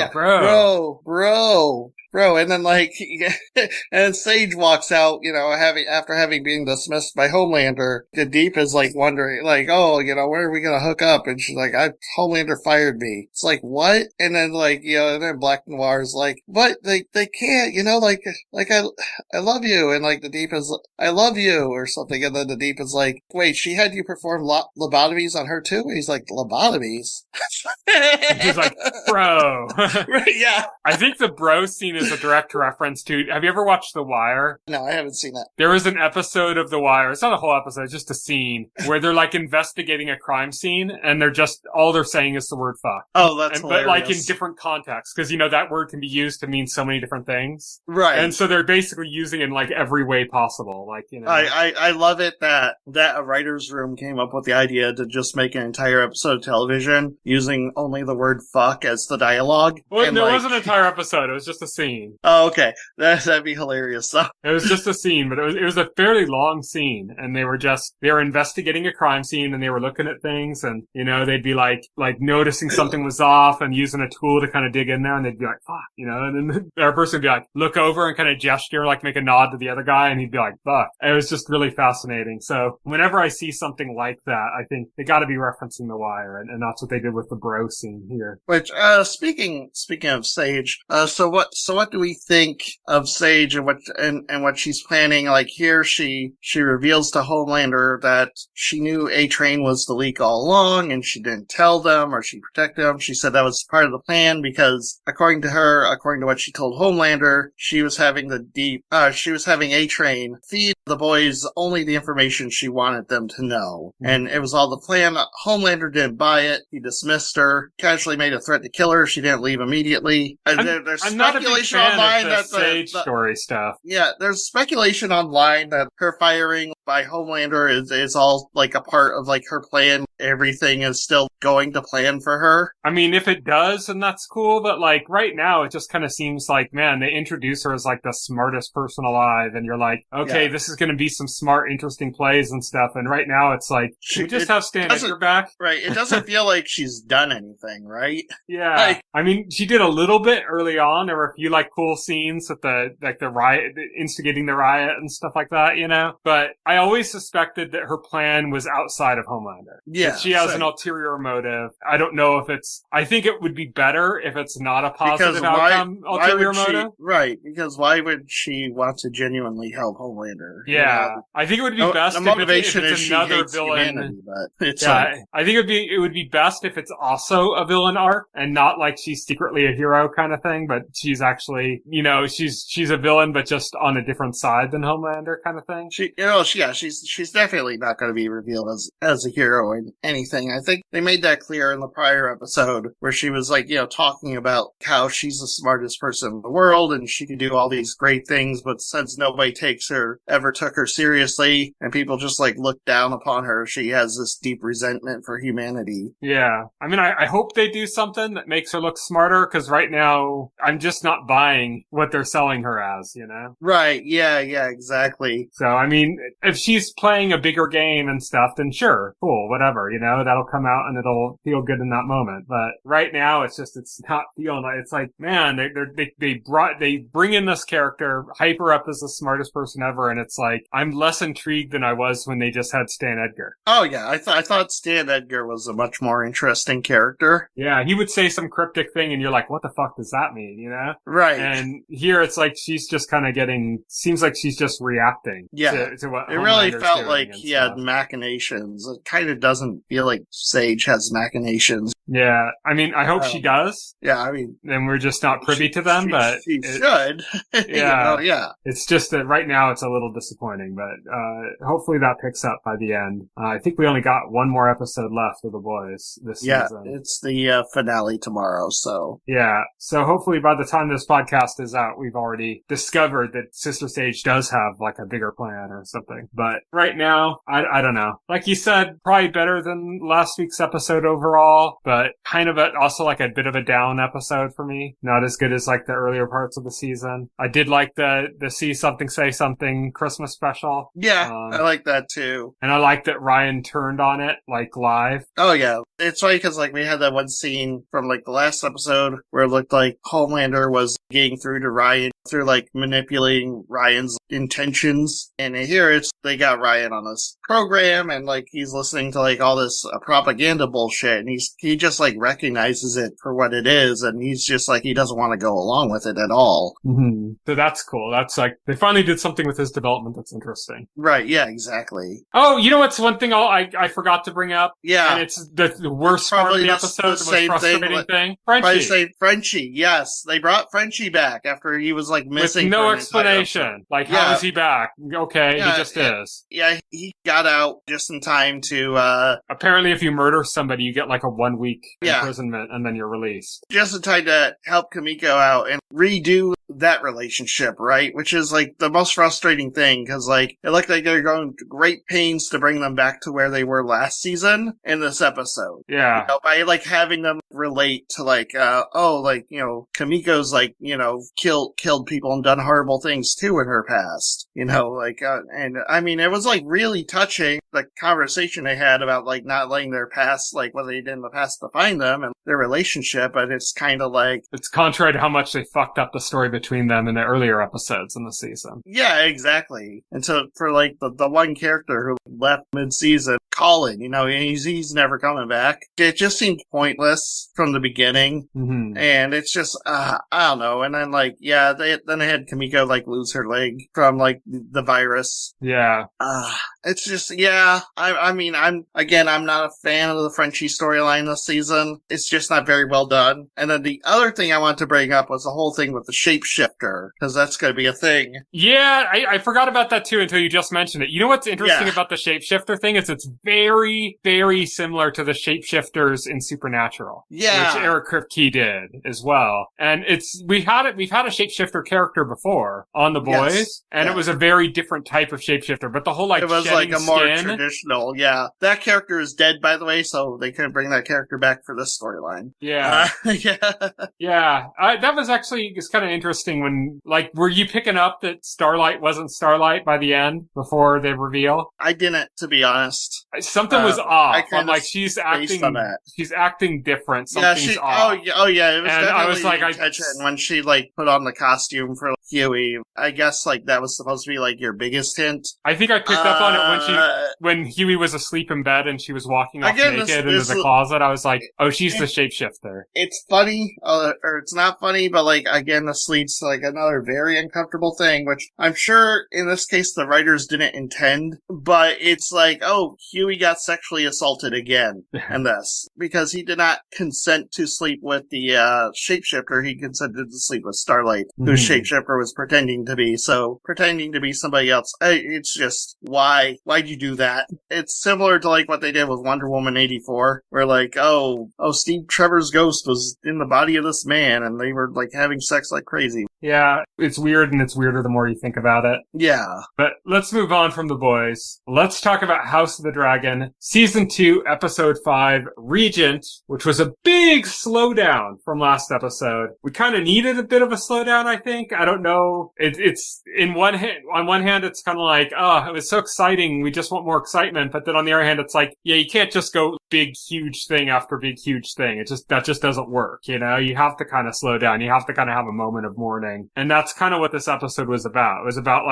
And then like, and Sage walks out, you know, after having been dismissed by Homelander. The Deep is like wondering, like, "Oh, you know, where are we gonna hook up?" And she's like, Homelander fired me." It's like, what? And then like, you know, and then Black Noir's like, "But they can't, you know, like I love you." And like the Deep is, "I love you," or something. And then the Deep is like, "Wait, she had you perform lobotomies on her too?" And he's like, "Lobotomies?" He's like, "Bro." Right, yeah. I think the bro scene is a direct reference to, have you ever watched The Wire? No, I haven't seen that. There was an episode of The Wire, it's not a whole episode, it's just a scene, where they're like investigating a crime scene, and all they're saying is the word fuck. Oh, that's hilarious. But like in different contexts, because you know that word can be used to mean so many different things. Right. And so they're basically using it in like every way possible, like, you know. I love it that a writer's room came up with the idea to just make an entire episode of television using only the word fuck as the dialogue. Well, it wasn't an entire episode, it was just a scene. Oh, okay. That'd be hilarious. So. It was just a scene, but it was a fairly long scene, and they were investigating a crime scene, and they were looking at things, and, you know, they'd be like noticing something was off and using a tool to kind of dig in there, and they'd be like, fuck, you know, and then our person would be like, look over and kind of gesture, like make a nod to the other guy, and he'd be like, fuck. And it was just really fascinating. So whenever I see something like that, I think they gotta be referencing The Wire, and that's what they did with the bro scene here. Which, speaking of Sage, so what do we think of Sage and what she's planning? Like here, she reveals to Homelander that she knew A-Train was the leak all along, and she didn't tell them, or she protected them. She said that was part of the plan because, according to what she told Homelander, she was having A-Train feed the boys only the information she wanted them to know. Mm-hmm. And it was all the plan. Homelander didn't buy it. He dismissed her, casually made a threat to kill her. She didn't leave immediately. There's speculation online that the Sage story stuff. Yeah, there's speculation online that her firing by Homelander is all like a part of like her plan. Everything is still going to plan for her. I mean, if it does, then that's cool, but like right now it just kind of seems like, man, they introduce her as like the smartest person alive, and you're like, okay, This is going to be some smart, interesting plays and stuff, and right now it's like, we just have Stan Edgar back. Right, it doesn't feel like she's done anything, right? Yeah. I mean, she did a little bit early on. There were a few like cool scenes with the riot, instigating the riot and stuff like that, you know? But I always suspected that her plan was outside of Homelander. Yeah. She has an ulterior motive. I don't know if I think it would be better if it's not a positive outcome, ulterior motive. Right, because why would she want to genuinely help Homelander? Yeah. You know? I think it would be best if it's another villain. I think it would be best if it's also a villain arc and not like she's secretly a hero kind of thing, but she's actually, you know, she's a villain but just on a different side than Homelander kind of thing. She's definitely not going to be revealed as a hero anything. I think they made that clear in the prior episode where she was like, talking about how she's the smartest person in the world and she can do all these great things, but since nobody ever took her seriously and people just like look down upon her, she has this deep resentment for humanity. Yeah. I mean, I hope they do something that makes her look smarter, because right now I'm just not buying what they're selling her as, Right. Yeah, exactly. So, I mean, if she's playing a bigger game and stuff, then sure, cool, whatever, that'll come out and it'll feel good in that moment. But right now, it's not feeling like, it's like, man, they bring in this character, hype her up as the smartest person ever, and it's like, I'm less intrigued than I was when they just had Stan Edgar. Oh yeah, I thought Stan Edgar was a much more interesting character. Yeah, he would say some cryptic thing and you're like, what the fuck does that mean, Right. And here it's like she's just kind of seems like she's just reacting to what it really felt like he stuff. had machinations. It kind of doesn't feel like Sage has machinations. Yeah, I mean, I hope she does. Yeah, I mean... And we're just not privy to them, but... She should. Yeah. Yeah. It's just that right now it's a little disappointing, but hopefully that picks up by the end. I think we only got one more episode left of The Boys this season. Yeah, it's the finale tomorrow, so... Yeah, so hopefully by the time this podcast is out, we've already discovered that Sister Sage does have, like, a bigger plan or something. But right now, I don't know. Like you said, probably better than last week's episode overall, but kind of also like a bit of a down episode for me. Not as good as like the earlier parts of the season. I did like the See Something, Say Something Christmas special. Yeah, I like that too. And I like that Ryan turned on it, like, live. Oh yeah. It's funny because like we had that one scene from like the last episode where it looked like Homelander was getting through to Ryan through like manipulating Ryan's intentions. And here they got Ryan on this program and like he's listening to like all this propaganda bullshit and he just like recognizes it for what it is and he's just like he doesn't want to go along with it at all. Mm-hmm. So that's cool. That's like they finally did something with his development that's interesting. Right, yeah, exactly. Oh, you know what's one thing I forgot to bring up? Yeah. And it's the worst part of the episode, the most frustrating thing. Frenchie. Say Frenchie, yes. They brought Frenchie back after he was like missing. With no explanation. Like, how is he back? Okay, he just is. Yeah, he got out just in time to apparently if you murder somebody you get like a 1 week imprisonment and then you're released. Just in time to help Kimiko out and redo that relationship, right? Which is like the most frustrating thing because like it looked like they're going to great pains to bring them back to where they were last season in this episode. Yeah. By like having them relate to like Kimiko's like, killed people and done horrible things too in her past. And I mean it was like really touching the conversation they had about like not letting their past, like what they did in the past define them and their relationship, but it's kind of like it's contrary to how much they fucked up the story between them in the earlier episodes in the season. Yeah, exactly. And so for like the one character who left mid-season, Colin, he's never coming back. It just seemed pointless from the beginning. Mm-hmm. And it's just, I don't know. And then they had Kimiko like lose her leg from like the virus. Yeah. It's just, I mean, I'm not a fan of the Frenchie storyline this season. It's just not very well done. And then the other thing I wanted to bring up was the whole thing with the shapeshifter, because that's going to be a thing. Yeah, I forgot about that too until you just mentioned it. You know what's interesting about the shapeshifter thing is it's very, very similar to the shapeshifters in Supernatural. Yeah. Which Eric Kripke did as well. And we've had a shapeshifter character before on The Boys, and it was a very different type of shapeshifter, but the whole like it was like a more skin, traditional, That character is dead, by the way, so they couldn't bring that character back for this storyline. Yeah. Yeah. Yeah. That was actually, it's kind of interesting when, like, were you picking up that Starlight wasn't Starlight by the end before the reveal? I didn't, to be honest. Something was off. I'm like, she's acting different. Something's off. Oh yeah. It was and definitely I was like, intention when she like put on the costume for Huey. I guess like that was supposed to be like your biggest hint. I think I picked up on it when Huey was asleep in bed and she was walking off naked into the closet. I was like, oh, she's the shapeshifter. It's funny, or it's not funny, but like again, this leads to like another very uncomfortable thing, which I'm sure in this case the writers didn't intend. But it's like, oh, Huey Huey got sexually assaulted again in this because he did not consent to sleep with the shapeshifter. He consented to sleep with Starlight, whose shapeshifter was pretending to be somebody else. It's just why'd you do that? It's similar to like what they did with Wonder Woman 84, where like oh Steve Trevor's ghost was in the body of this man, and they were like having sex like crazy. Yeah, it's weird, and it's weirder the more you think about it. Yeah. But let's move on from the boys. Let's talk about House of the Dragon, Season 2, Episode 5, Regent, which was a big slowdown from last episode. We kind of needed a bit of a slowdown, I think. I don't know. It's on one hand, it's kind of like, oh, it was so exciting. We just want more excitement. But then on the other hand, it's like, yeah, you can't just go big, huge thing after big, huge thing. That just doesn't work, you know? You have to kind of slow down. You have to kind of have a moment of mourning. And that's kind of what this episode was about. It was about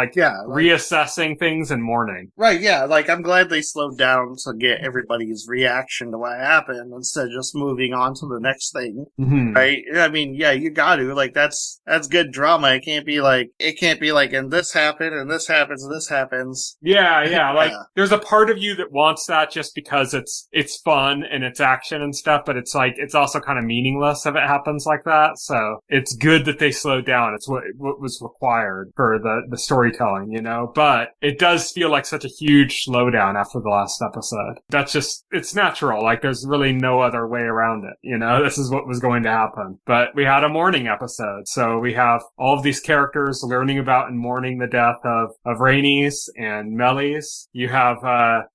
reassessing things and mourning. Right, yeah. Like, I'm glad they slowed down to get everybody's reaction to what happened instead of just moving on to the next thing. Mm-hmm. Right? I mean, yeah, you got to. Like, that's good drama. It can't be like, and this happened, and this happens, and this happens. Yeah. Like, there's a part of you that wants that just because it's fun and it's action and stuff, but it's like, it's also kind of meaningless if it happens like that. So it's good that they slowed down. It's what was required for the storytelling, you know? But it does feel like such a huge slowdown after the last episode. That's just, it's natural. Like, there's really no other way around it, you know? This is what was going to happen. But we had a mourning episode. So we have all of these characters learning about and mourning the death of Rhaenys and Melis. You have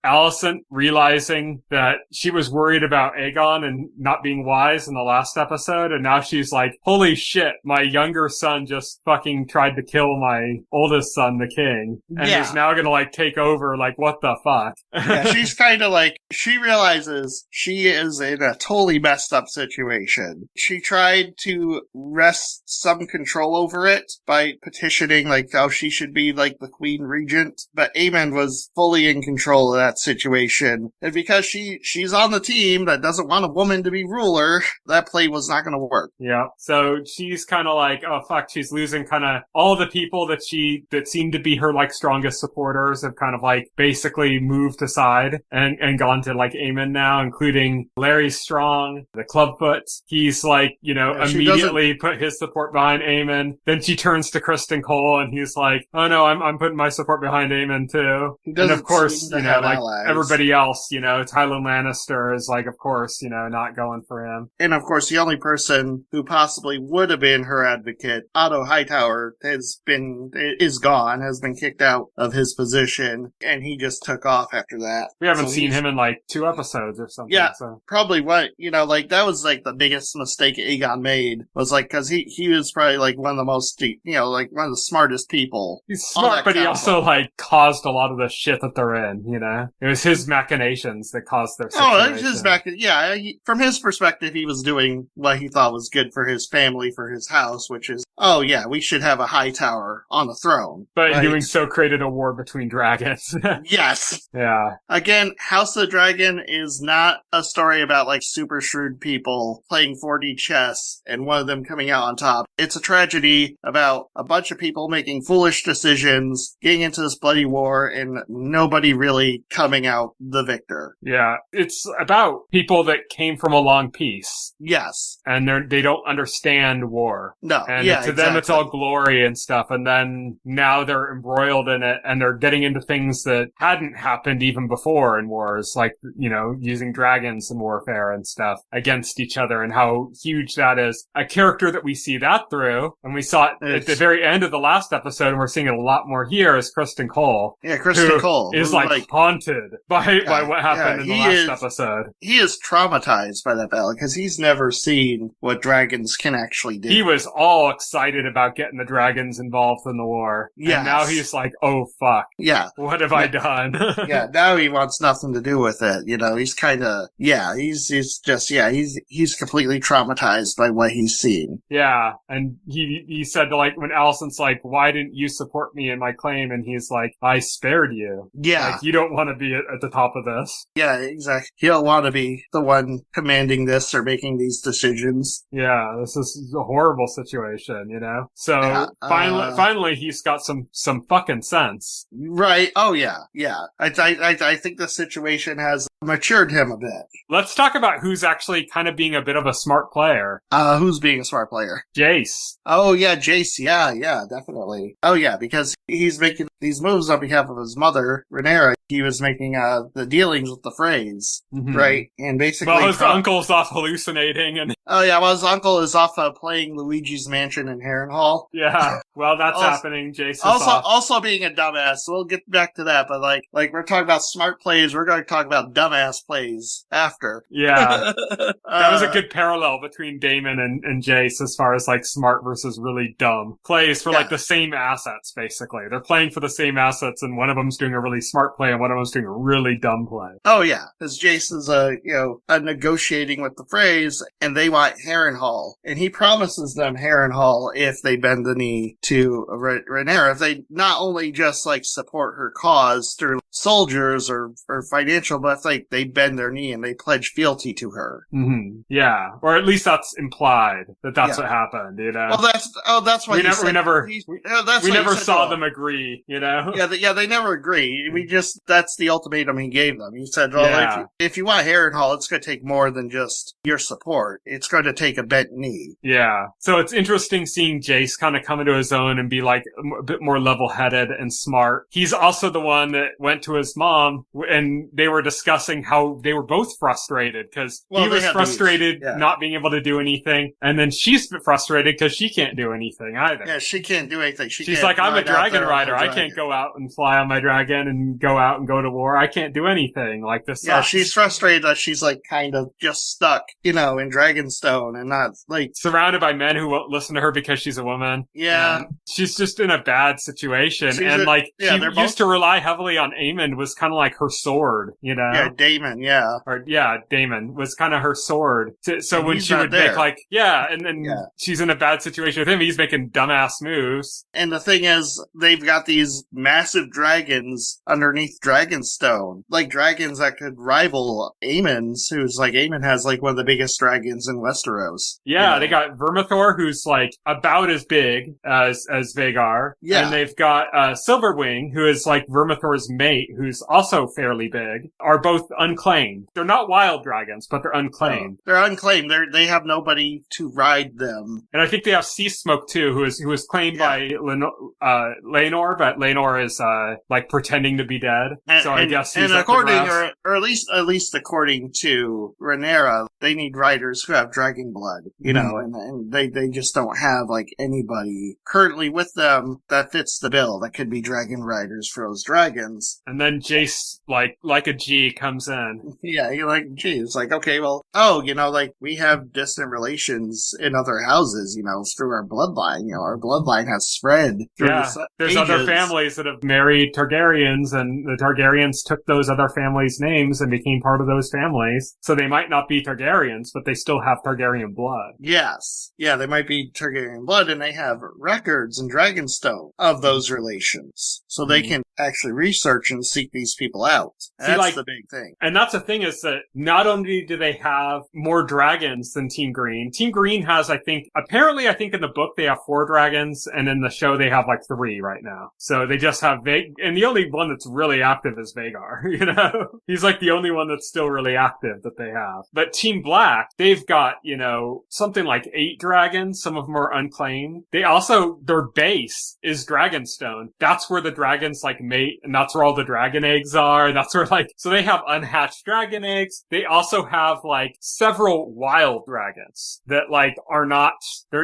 Alicent realizing that she was worried about Aegon and not being wise in the last episode, and now she's like, holy shit, my younger son just fucking tried to kill my oldest son, the king, and is now gonna like take over. Like, what the fuck? Yeah, she's kind of like, she realizes she is in a totally messed up situation. She tried to wrest some control over it by petitioning like how she should be like the queen regent, but Aemon was fully in control of that situation, and because she's on the team that doesn't want a woman to be ruler, that play was not going to work. Yeah, so she's kind of like, oh fuck, she's losing kind of all the people that seemed to be her like strongest supporters have kind of like basically moved aside and gone to like Aemon now, including Larry Strong, the Clubfoot. He's like, you know, immediately put his support behind Aemon. Then she turns to Kristen Cole and he's like, oh no, I'm putting my support behind Aemon too. And of course, you know, like allies. Everybody else, you know, Tywin Lannister is like, of course, you know, not going for him. And of course, the only person who possibly would have been her advocate, Otto Hightower, has been kicked out of his position, and he just took off after that. We haven't seen him in like 2 episodes or something. Yeah, so. Probably what, you know, like that was like the biggest mistake Aegon made, was like, cause he was probably like one of the most, you know, like one of the smartest people. He's smart, but he also like caused a lot of the shit that they're in, you know? It was his machinations that caused their situation. Oh, it's his from his perspective, he was doing what he thought was good for his family, for his house, which is, oh yeah, we should have a Hightower on the throne. But right? Doing so created a war between dragons. Yes. Yeah. Again, House of the Dragon is not a story about like super shrewd people playing 4D chess and one of them coming out on top. It's a tragedy about a bunch of people making foolish decisions, getting into this bloody war, and nobody really coming out the victor. Yeah. It's about people that came from a long peace. Yes. And they don't understand war. No. And to them it's all glory and stuff, and then now they're embroiled in it, and they're getting into things that hadn't happened even before in wars, like, you know, using dragons in warfare and stuff against each other, and how huge that is. A character that we see that through, and we saw it at the very end of the last episode, and we're seeing it a lot more here, is Kristen Cole. Yeah, Kristen Cole. Is like haunted by what happened in the last episode. He is traumatized by that battle, because he's never seen what dragons can actually do. He was all excited about getting the dragons involved in the war. Yeah. And now he's like, oh fuck. Yeah. What have I done? Yeah, now he wants nothing to do with it. You know, he's kind of, he's completely traumatized by what he's seen. Yeah. And he said to like, when Alicent's like, why didn't you support me in my claim? And he's like, I spared you. Yeah. Like, you don't want to be at the top of this. Yeah, exactly. You don't want to be the one commanding this or making these decisions. Yeah, this is a horrible situation, you know? So finally he's got some fucking sense. Right. Oh yeah. Yeah. I think the situation has matured him a bit. Let's talk about who's actually kind of being a bit of a smart player. Who's being a smart player? Jace. Oh, yeah, Jace. Yeah, definitely. Oh, yeah, because he's making these moves on behalf of his mother, Rhaenyra. He was making the dealings with the Freys, right? And basically... Well, his uncle's off hallucinating and... Oh, yeah, well, his uncle is off playing Luigi's Mansion in Harrenhal. Yeah, well, that's happening. Jace is also being a dumbass. So we'll get back to that, but like we're talking about smart plays, we're going to talk about dumbass plays after. Yeah. That was a good parallel between Damon and Jace as far as like smart versus really dumb plays for like the same assets, basically. They're playing for the same assets and one of them's doing a really smart play and one of them's doing a really dumb play. Oh yeah, because Jace is negotiating with the Freys and they want Harrenhal, and he promises them Harrenhal if they bend the knee to Rhaenyra, if they not only just like support her cause through soldiers or financial, but if like they bend their knee and they pledge fealty to her. Yeah, or at least that's implied that's what happened. You know. Well, that's why we never saw them agree. You know. Yeah, they never agree. That's the ultimatum he gave them. He said, well, if you want Harrenhal, it's going to take more than just your support. It's going to take a bent knee. Yeah. So it's interesting seeing Jace kind of come into his own and be like a bit more level-headed and smart. He's also the one that went to his mom and they were discussing how they were both frustrated because he was frustrated not being able to do anything, and then she's frustrated because she can't do anything either. Yeah, she can't do anything. She's like, I'm a dragon rider. I can't go out and fly on my dragon and go out and go to war. I can't do anything like this. Yeah, she's frustrated that she's like kind of just stuck, in Dragonstone and not like surrounded by men who won't listen to her because she's a woman. Yeah. She's just in a bad situation. She used to rely heavily on Aemon, was kind of like her sword, Yeah, Damon, yeah. Damon was kind of her sword. So when she would make and then she's in a bad situation with him, he's making dumbass moves. And the thing is, they've got these massive dragons underneath Dragonstone. Like dragons that could rival Aemon's, Aemon has like one of the biggest dragons in Westeros. Yeah, they got Vermithor, who's like about as big as Vhagar. Yeah. And they've got Silverwing, who is like Vermithor's mate, who's also fairly big, are both unclaimed. They're not wild dragons, but they're unclaimed. No, they're unclaimed. They have nobody to ride them. And I think they have Sea Smoke too, who is claimed by Laenor, but Laenor is like pretending to be dead. I guess he's or at least according to Rhaenyra, they need riders who have dragon blood, and they just don't have like anybody currently with them that fits the bill that could be dragon riders for those dragons. And then Jace, like a G, comes in. Yeah, you're like, gee, it's like, okay, well, we have distant relations in other houses, through our bloodline. Our bloodline has spread through there's ages. Other families that have married Targaryens, and the Targaryens took those other families' names and became part of those families. So they might not be Targaryens, but they still have Targaryen blood. Yes. Yeah, they might be Targaryen blood, and they have records in Dragonstone of those relations. So they can actually research and seek these people out. That's the big thing. And that's the thing, is that not only do they have more dragons than Team Green has, I think in the book they have 4 dragons, and in the show they have 3 right now. So they just have and the only one that's really active is Vhagar, He's the only one that's still really active that they have. But Team Black, they've got, something like 8 dragons. Some of them are unclaimed. They also, their base is Dragonstone. That's where the dragons mate, and that's where all the dragon eggs are. That's where so they have unhatched dragon eggs. They also have several wild dragons that are not,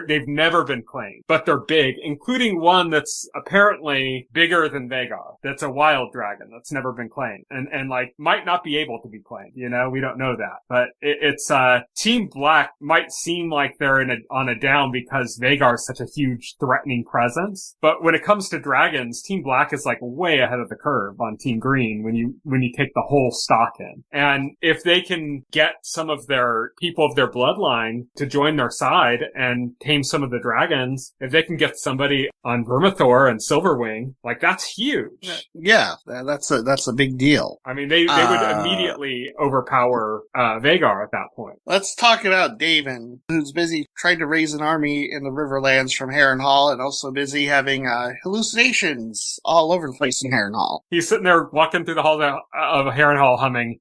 they've never been claimed, but they're big, including one that's apparently bigger than Vhagar. That's a wild dragon that's never been claimed and might not be able to be claimed. We don't know that, but it's Team Black might seem like they're on a down because Vhagar is such a huge threatening presence. But when it comes to dragons, Team Black is way ahead of the curve on Team Green when you take the whole stock in. And if they can get some of their people of their bloodline to join their side and tame some of the dragons, if they can get somebody on Vermithor and Silverwing, that's huge. Yeah, that's a big deal. I mean, they would immediately overpower Vhagar at that point. Let's talk about Daemon, who's busy trying to raise an army in the Riverlands from Harrenhal but also busy having hallucinations all over the place in Harrenhal. He's sitting there walking through the hall of Harrenhal humming.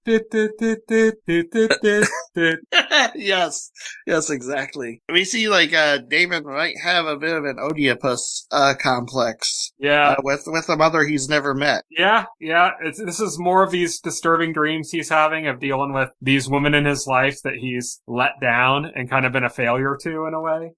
Yes, exactly. We see Damon might have a bit of an Oedipus complex. Yeah, with a mother he's never met. Yeah. This is more of these disturbing dreams he's having of dealing with these women in his life that he's let down and kind of been a failure to in a way,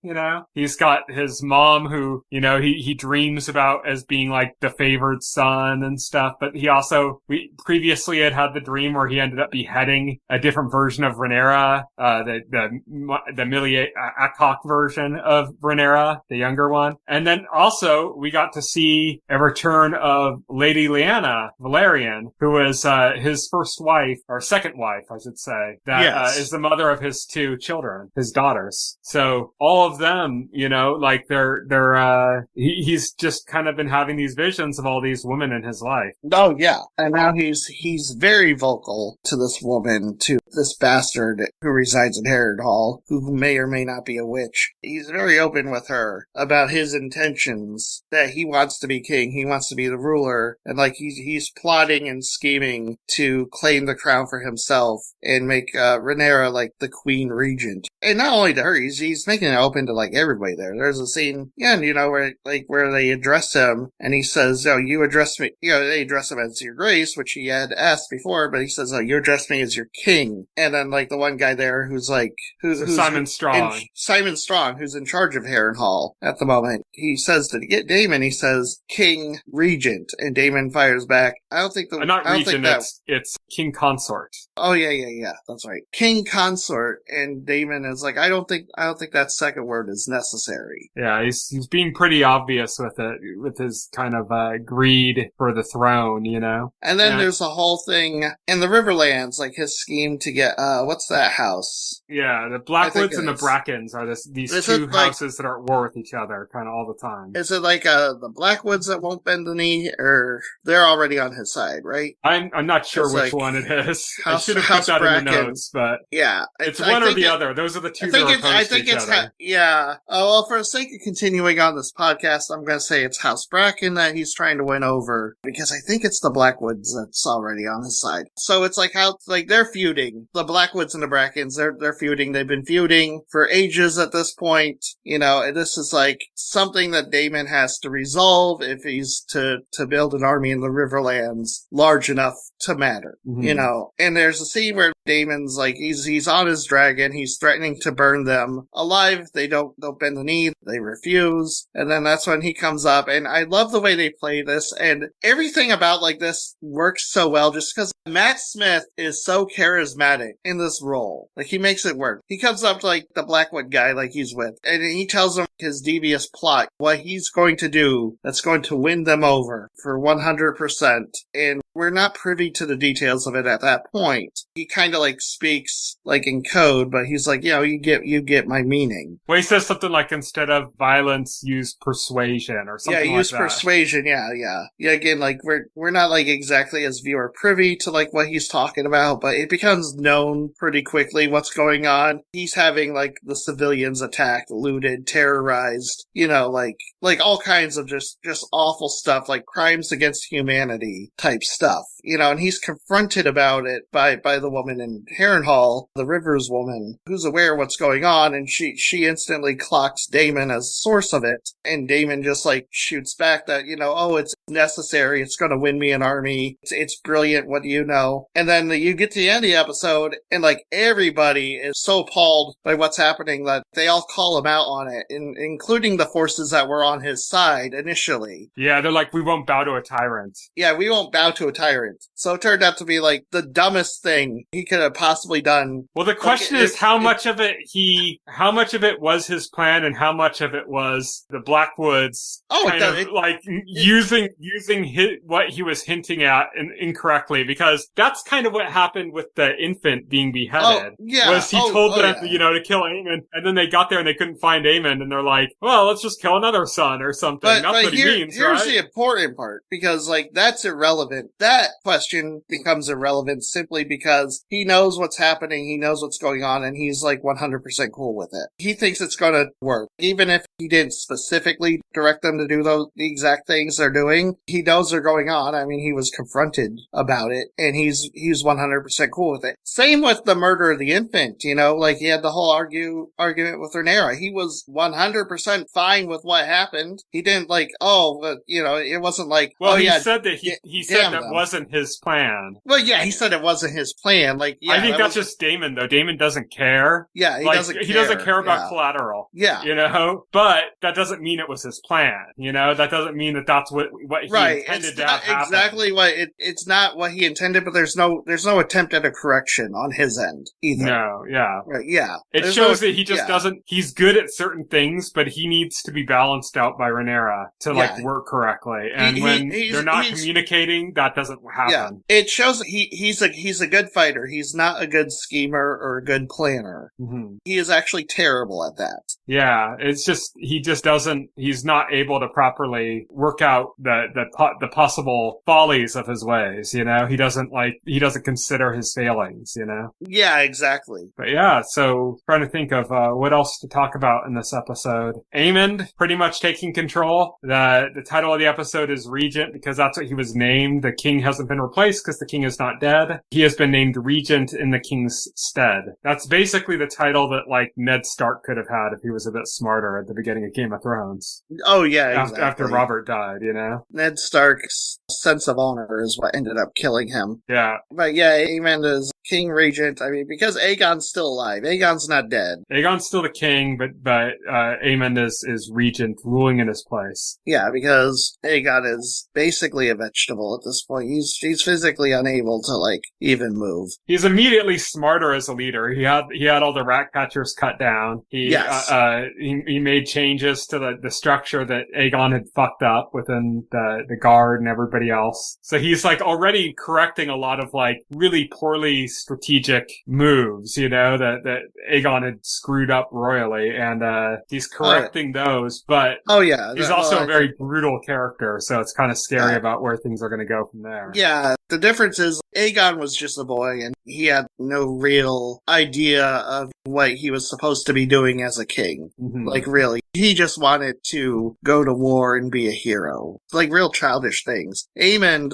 He's got his mom who, he dreams about as being like the favored son and stuff, but he also, previously had the dream where he ended up beheading a different version of Rhaenyra, the Milia Akok version of Rhaenyra, the younger one. And then also we got to see a return of Lady Lyanna Valerian, who was his first wife, or second wife, I should say, that is the mother of his two children, his daughters. So all of them, he's just kind of been having these visions of all these women in his life. Oh yeah, and now he's very vocal to this woman, to this bastard who resides in Harrenhal, who may or may not be a witch. He's very open with her about his intentions, that he wants to be king, he wants to be the ruler, and he's plotting and scheming to claim the crown for himself and make Rhaenyra the queen regent. And not only to her, he's making it open to everybody there. There's a scene, where they address him, and he says, "Oh, you address me." They address him as your grace, which he had asked before, but he says, "Oh, you address me as your king." And then the one guy there who's Simon Strong. Simon Strong, who's in charge of Harrenhal at the moment. He says to get Damon, he says, "King Regent," and Damon fires back, "I don't think it's King Consort." Oh yeah, that's right. King Consort, and Damon is I don't think that second word is necessary. Yeah, he's being pretty obvious with it, with his kind of greed for the throne, And then there's the whole thing in the Riverlands, his scheme to get what's that house? Yeah, the Blackwoods and the Brackens are these two houses that are at war with each other kind of all the time. Is it the Blackwoods that won't bend the knee, or they're already on his side, right? I'm not sure which one it is. I should have put that in the notes, but yeah, it's one or the other. Those are the two that are opposed to each other. Yeah. Oh, well, for the sake of continuing on this podcast, I'm going to say it's House Bracken that he's trying to win over, because I think it's the Blackwoods that's already on his side. So it's they're feuding. The Blackwoods and the Brackens, they're feuding. They've been feuding for ages at this point. And this is something that Damon has to resolve if he's to build an army in the Riverlands large enough to matter. Mm-hmm. And there's a scene where Damon's he's on his dragon, he's threatening to burn them alive. They don't bend the knee, they refuse, and then that's when he comes up. And I love the way they play this, and everything about this works so well, just because Matt Smith is so charismatic in this role. He makes it work. He comes up to the Blackwood guy he's with, and he tells him his devious plot, what he's going to do that's going to win them over for 100%. And we're not privy to the details of it at that point. He kind of speaks in code, but he's you get my meaning. Well, he says something instead of violence, use persuasion or something like that. Yeah, use persuasion. Yeah. Again, we're not exactly as viewer privy to what he's talking about, but it becomes known pretty quickly what's going on. He's having the civilians attacked, looted, terrorized, all kinds of just awful stuff, crimes against humanity type stuff, and he's confronted about it by the woman in Harrenhal, the Rivers woman, who's aware of what's going on, and she instantly clocks Damon as the source of it, and Damon just shoots back that, oh, it's necessary, it's gonna win me an army, it's brilliant, what do you know? And then you get to the end of the episode, and everybody is so appalled by what's happening that they all call him out on it, including the forces that were on his side initially. Yeah, they're we won't bow to a tyrant. Yeah, we won't bow to a tyrant. So it turned out to be the dumbest thing he could have possibly done. Well, the question is how much of it was his plan and how much of it was the Blackwoods using what he was hinting at incorrectly, because that's kind of what happened with the infant being beheaded. Was he told them to kill Aemon, and then they got there and they couldn't find Aemon, and they're well, let's just kill another son or something. That's what he means, here's the important part, because that's irrelevant that question becomes irrelevant simply because he knows what's happening, he knows what's going on, and he's like 100% cool with it. He thinks it's going to work. Even if he didn't specifically direct them to do the exact things they're doing, he knows they're going on. I mean, he was confronted about it, and he's 100% cool with it. Same with the murder of the infant, you know, like he had the whole argument with Rhaenyra. He was 100% fine with what happened. He didn't like, you know, it wasn't like, well, he said that he said that wasn't his plan. Well, yeah, he said it wasn't his plan. Like, yeah, I think that's just Daemon, though. Daemon doesn't care. Yeah, he doesn't care about collateral. Yeah, you know, but that doesn't mean it was his plan. You know, that doesn't mean that that's what he intended to have happen. Exactly what it's not what he intended, but there's no attempt at a correction on his end either. No, yeah, right, yeah. It shows that he just doesn't. He's good at certain things, but he needs to be balanced out by Rhaenyra to like work correctly. And when they're not communicating, that doesn't happen. Yeah. It shows that he's a good fighter. He's not a good schemer or a good planner. Mm-hmm. He is actually terrible at that. Yeah, it's just he's not able to properly work out the possible follies of his ways, you know? He doesn't consider his failings, you know? Yeah, exactly. But yeah, so trying to think of what else to talk about in this episode. Aemond pretty much taking control. The title of the episode is Regent because that's what he was named. The king hasn't been replaced because the king is not dead. He has been named Regent in the king's stead. That's basically the title that like Ned Stark could have had if he was a bit smarter at the beginning of Game of Thrones. Oh yeah, exactly. After Robert died, you know? Ned Stark's sense of honor is what ended up killing him. Yeah. But yeah, Aemond is King Regent. I mean, because Aegon's still alive. Aegon's not dead. Aegon's still the king, but Aemond is Regent, ruling in his place. Yeah, because Aegon is basically a vegetable at this point. He's physically unable to like even move. He's immediately smarter as a leader. He had all the rat catchers cut down. He made changes to the structure that Aegon had fucked up within the guard and everybody else. So he's like already correcting a lot of like really poorly strategic moves, you know, that Aegon had screwed up royally, and he's correcting those, but he's also a very brutal character, so it's kind of scary about where things are going to go from there. Yeah, the difference is Aegon was just a boy, and he had no real idea of what he was supposed to be doing as a king. Mm-hmm. Like, really. He just wanted to go to war and be a hero. Like, real childish things. Aemond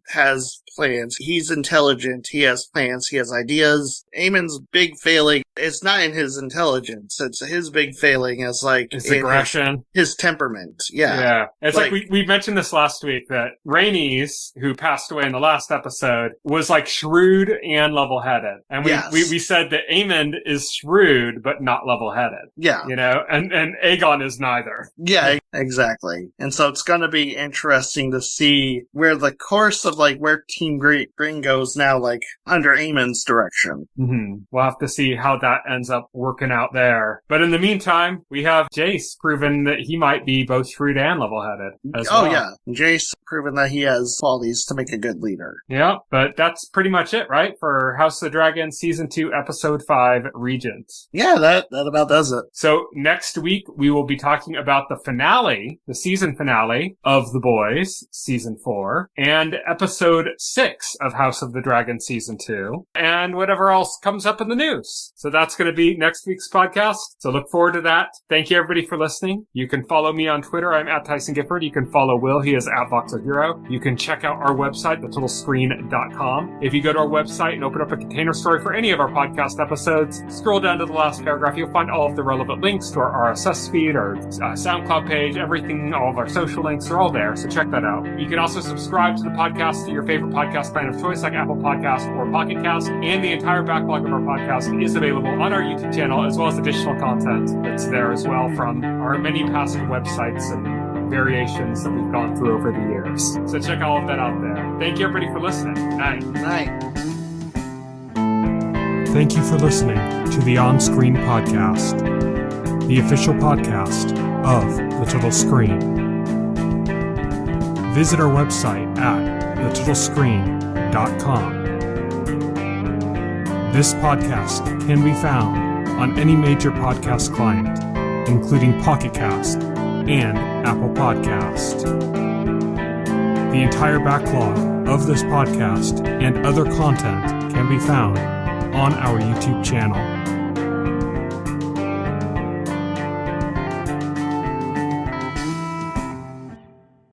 has plans. He's intelligent. He has plans. He has ideas. Aemond's big failing is not in his intelligence. It's his big failing is like his aggression, his temperament. Yeah. Yeah. It's like we mentioned this last week that Rhaenys, who passed away in the last episode, was like shrewd and level-headed. And we said that Aemond is shrewd but not level-headed. Yeah. You know, and Aegon is neither. Yeah, exactly. And so it's going to be interesting to see where the course of like where Team Green goes now, like under Aemond's direction. Mm-hmm. We'll have to see how that ends up working out there. But in the meantime, we have Jace proven that he might be both shrewd and level-headed as well. Oh yeah, Jace proven that he has qualities to make a good leader. Yeah, but that's pretty much it, right? For House of the Dragon Season 2, Episode 5, Regent. Yeah, that about does it. So next week, we will be talking about the finale, the season finale of The Boys, Season 4, and Episode 6 of House of the Dragon Season 2, and whatever else comes up in the news. So that's going to be next week's podcast. So look forward to that. Thank you, everybody, for listening. You can follow me on Twitter. I'm at Tyson Gifford. You can follow Will. He is at Voxel Hero. You can check out our website, thetotalscreen.com. If you go to our website and open up a container story for any of our podcast episodes, scroll down to the last paragraph. You'll find all of the relevant links to our RSS feed, our SoundCloud page, everything, all of our social links are all there. So check that out. You can also subscribe to the podcast to your favorite podcast plan of choice, like Apple Podcasts or Pocket Cast, and the entire backlog of our podcast is available on our YouTube channel, as well as additional content that's there as well from our many past websites and variations that we've gone through over the years. So check all of that out there. Thank you, everybody, for listening. Good night. Good night. Thank you for listening to the OnScreen podcast, the official podcast of The Total Screen. Visit our website at thetotalscreen.com. This podcast can be found on any major podcast client, including Pocket Cast and Apple Podcast. The entire backlog of this podcast and other content can be found on our YouTube channel.